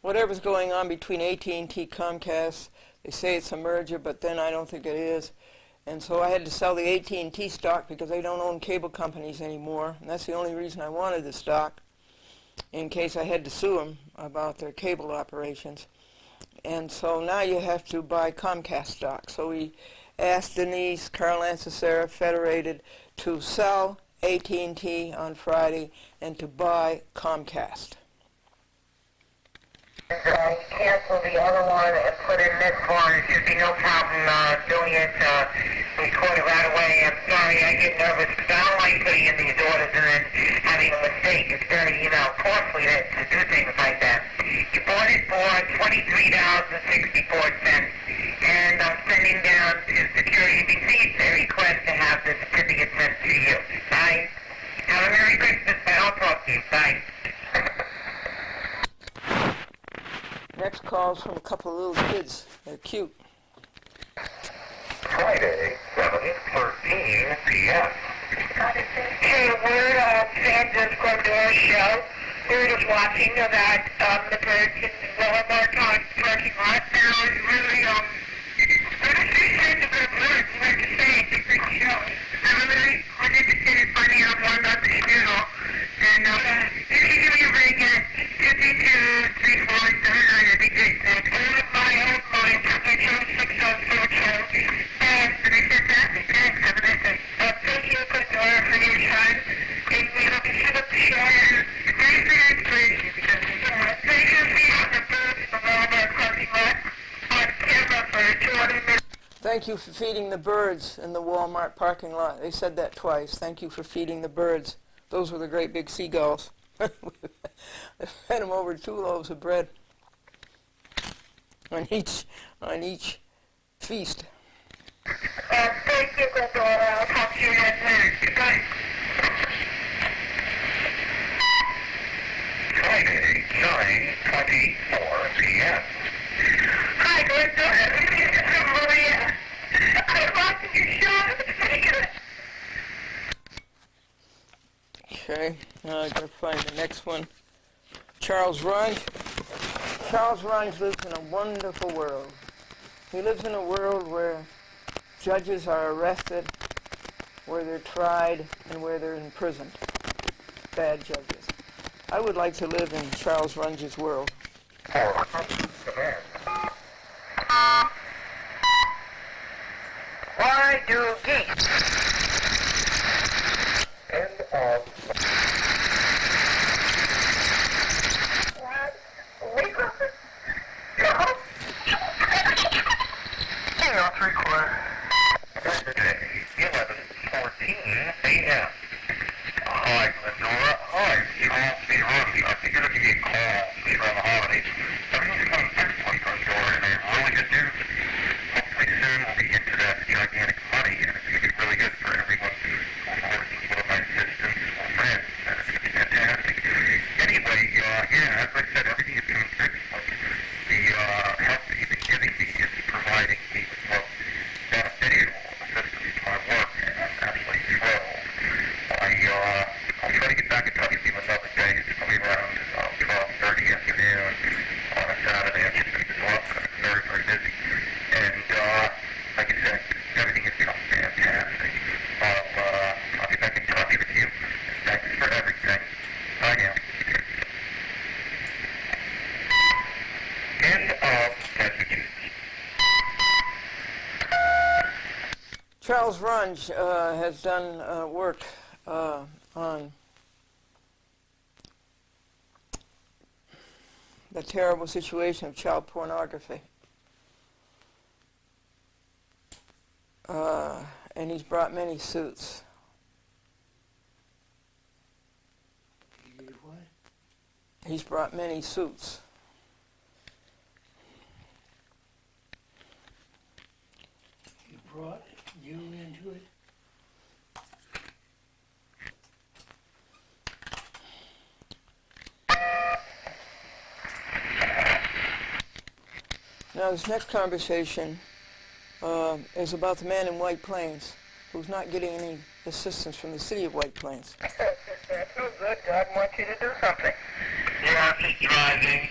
Whatever's going on between AT&T Comcast, they say it's a merger, but then I don't think it is. And so I had to sell the AT&T stock because they don't own cable companies anymore. And that's the only reason I wanted the stock, in case I had to sue them about their cable operations. And so now you have to buy Comcast stock. So we asked Denise, Carl Ancesara, Federated, to sell AT&T on Friday and to buy Comcast. Cancel the other one and put in this one. There should be no problem doing it. We caught it right away. I'm sorry, I get nervous because I don't like putting in these orders and then having a mistake. It's very, costly to do things like that. You bought it for $23.64, and I'm sending down to security receipts a request to have the certificate sent to you. Bye. Have a Merry Christmas, and I'll talk to you. Bye. Next call's from a couple of little kids. They're cute. Friday, 7:13 p.m. this Glendora show. We were just watching about the birds in the Walmart parking lot, and I was really, when I say the birds, I have to say it's a great show. I really was interested in finding out more about the schedule, and if you give me a ring at 52-3479, that'd be great. That's one of my old lines, my show 604 and they said that, thanks, have a nice day. Thank you, Glendora, for your time, and we hope to set up the show, and very, very inspiration, because they can see the birds in the Walmart parking lot on camera for 200 minutes. Thank you for feeding the birds in the Walmart parking lot. They said that twice. Thank you for feeding the birds. Those were the great big seagulls. I fed them over 2 loaves of bread on each feast. Thank you, Glendora. I'll talk to you next minute. Goodbye. Friday, 9:24 p.m. Hi, Glendora. This is Maria. I watched your show. It's pretty good. Okay, now I gotta find the next one. Charles Runge. Charles Runge lives in a wonderful world. He lives in a world where judges are arrested, where they're tried, and where they're imprisoned. Bad judges. I would like to live in Charles Runge's world. Why do geese? End of. What? Legal? No? Hang on, 3/4. Thursday, 11:14 a.m. Hi, Glendora. Hi, Charles B. Runge. I think you're going to get a call around the holidays. Everyone's coming back to Glendora, and they're really good news. Hopefully soon we'll be into that gigantic money, and it's going to be really good for everyone who's working with my assistants or friends, and it's going to be fantastic. Anyway, yeah, as I said, everything is coming back. The help that you've been giving me is providing me with most beneficial assistance to my work, and I'm absolutely thrilled. I'll try to get back in touch with you another day. It's probably around 12:30 afternoon on a Saturday. I should finish this up because I'm very, very busy. And like I said, everything has become fantastic. I'll get back in touch with you. Thanks for everything. Bye now. End of messages. Charles Runge has done work on the terrible situation of child pornography. And he's brought many suits. He's brought many suits. He brought you into it? Now this next conversation is about the man in White Plains who's not getting any assistance from the city of White Plains. That's so good. God wants you to do something. Yeah, I'm just driving.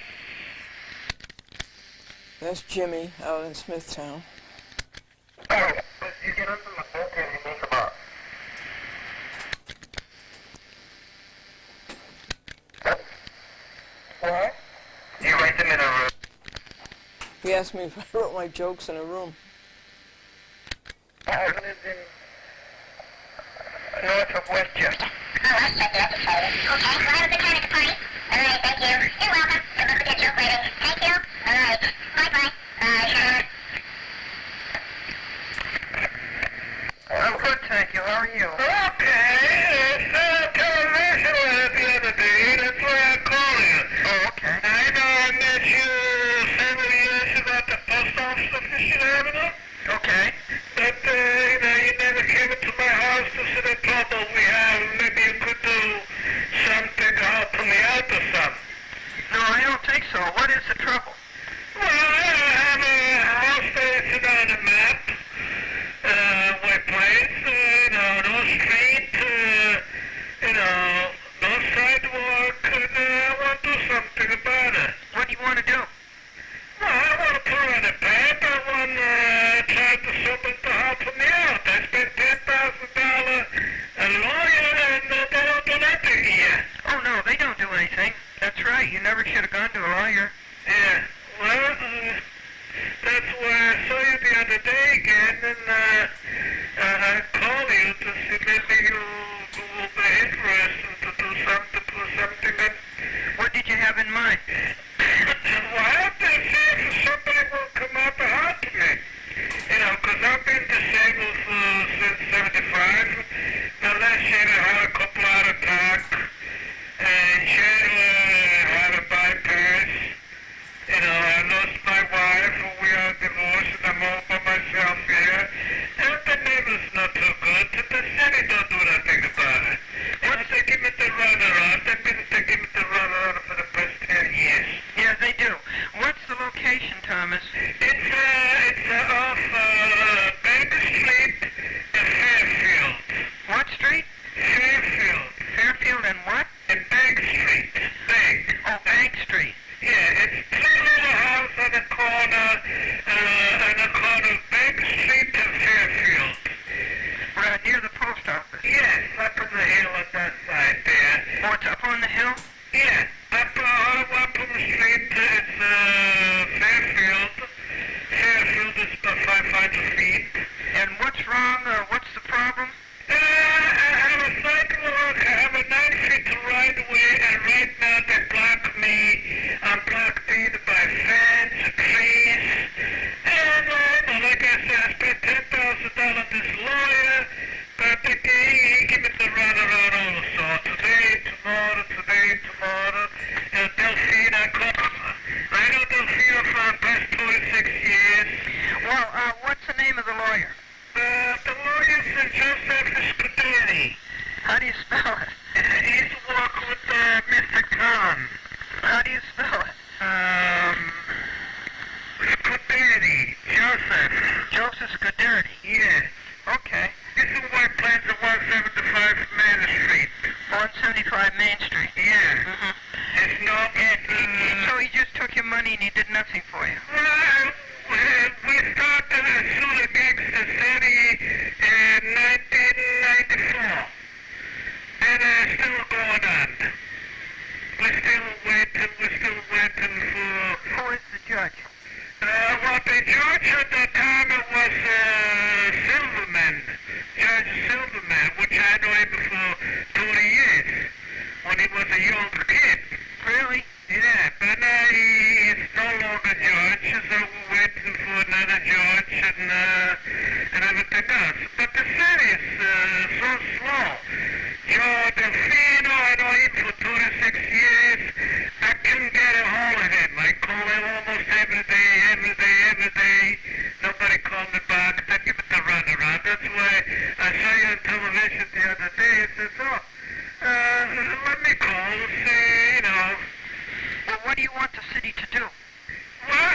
That's Jimmy out in Smithtown. Oh, you get under my boat and you make them up. What? You write them in a room. He asked me if I wrote my jokes in a room. I live in north of Westchester. Oh, Westchester, that's a phone. Okay, well, I was returning to party. All right, thank you. You're welcome. Good luck with your joke writing. Thank you. All right. Bye-bye. I'm good, thank you. How are you? Okay. I saw a television the other day. That's why I called you. Oh, okay. I know I met you several years about the post office official avenue. Okay. But, you never came into my house to see the trouble we have. Maybe you could do something to help me out or something. No, I anything. That's right. You never should have gone to a lawyer. Yeah. Well, that's why I saw you the other day again, and I called you to see maybe you will be interested to do something. And what did you have in mind? Well, I have to see if somebody will come out to help me. You know, because I've been disabled since 75. Now, last year I had a couple heart attacks, and Shayla had a bypass. You know, I lost my wife, we are divorced, and I'm all by myself here. And the neighbor's not so good, and the city don't do nothing about it. Once they give me the runaround, they've been giving me the runaround for the past 10 years. Yeah, they do. What's the location, Thomas? It's off Baker Street and Fairfield. What street? Fairfield. Fairfield and what? And Bank Street. Bank. Oh, Bank Street. Yeah, it's two little houses on the corner of Bank Street and Fairfield. Right near the post office? Yes, up on the hill on that side there. Oh, it's up on the hill? Yeah, up on the street, it's Fairfield. Fairfield is about 500 feet. And what's wrong, or what's the problem? I have a sidewalk, I have a 9 feet right away, and right now they block me. I'm blocked in by fence, trees, and like I said, I spent $10,000 on this lawyer, but he gave me the runaround also. Today, tomorrow, and Delphine, I know Delphine for the past 26 years. Well, what's the name of the lawyer? The lawyer is Joseph Scuderi. How do you spell it? He's working with Mr. Khan. How do you spell it? Scuderi. Joseph Scuderi. Yeah. Okay. This is White Plains at 175 Main Street. 175 Main Street. Yeah. Mm-hmm. It's no. So he just took your money and he did nothing for you. Well, we started a Sula Gangster City in 1994. And it's still going on. We're still waiting for... Who is the judge? Well, the judge at the time it was Silverman. Judge Silverman, which I know him for 20 years. When he was a young kid. Really? Yeah, but he's no longer judge, so we're waiting for another judge and everything else. But the city is so slow. Joe Delfino, I know him for 26 years. I couldn't get a hold of him. I call him almost every day. Nobody called me back. They give it the runaround. That's why I saw you on television the other day. It says, let me call and say, you know. Well, what do you want the city to do? Well, I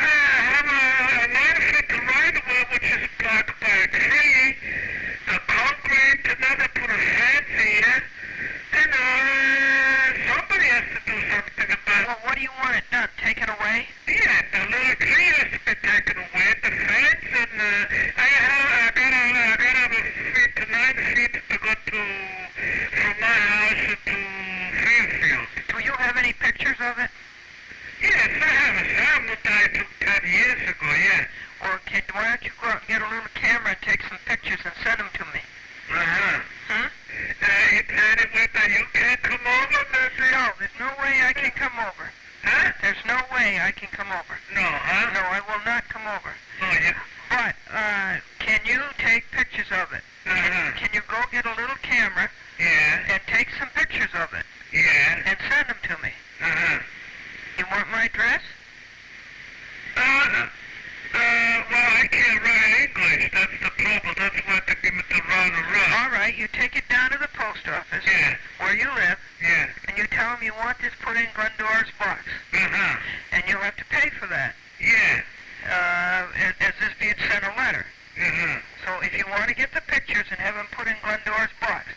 have a 9-foot right-of-way which is blocked by a tree, a concrete, another put a fence here, and somebody has to do something about it. Well, what do you want it done? Taken away? Yeah, the little tree has to be taken away, the fence, and I got 9 feet to go from my house to Fairfield. Do you have any pictures of it? Yes, I have a film that I took 10 years ago, yeah. Or why don't you go out and get a little camera and take some pictures and send them to me? Uh-huh. Huh? Is there any way that you can't come over? No, there's no way I can come over. Huh? There's no way I can come over. No, huh? No, I will not come over. Oh, yeah. But, can you take pictures of it? Uh-huh. Can you go get a little camera? Yeah. And take some pictures of it? Yeah. And send them to me? Uh-huh. You want my address? Well, I can't write English. That's the problem. That's why they give me the runaround. All right, you take it down to the post office. Yeah. Where you live. Yeah. And you tell them you want this put in Glendora's box. Uh-huh. And you'll have to pay for that. Yeah. As this being sent a letter. Uh-huh. So if you want to get the pictures and have them put in Glendora's box,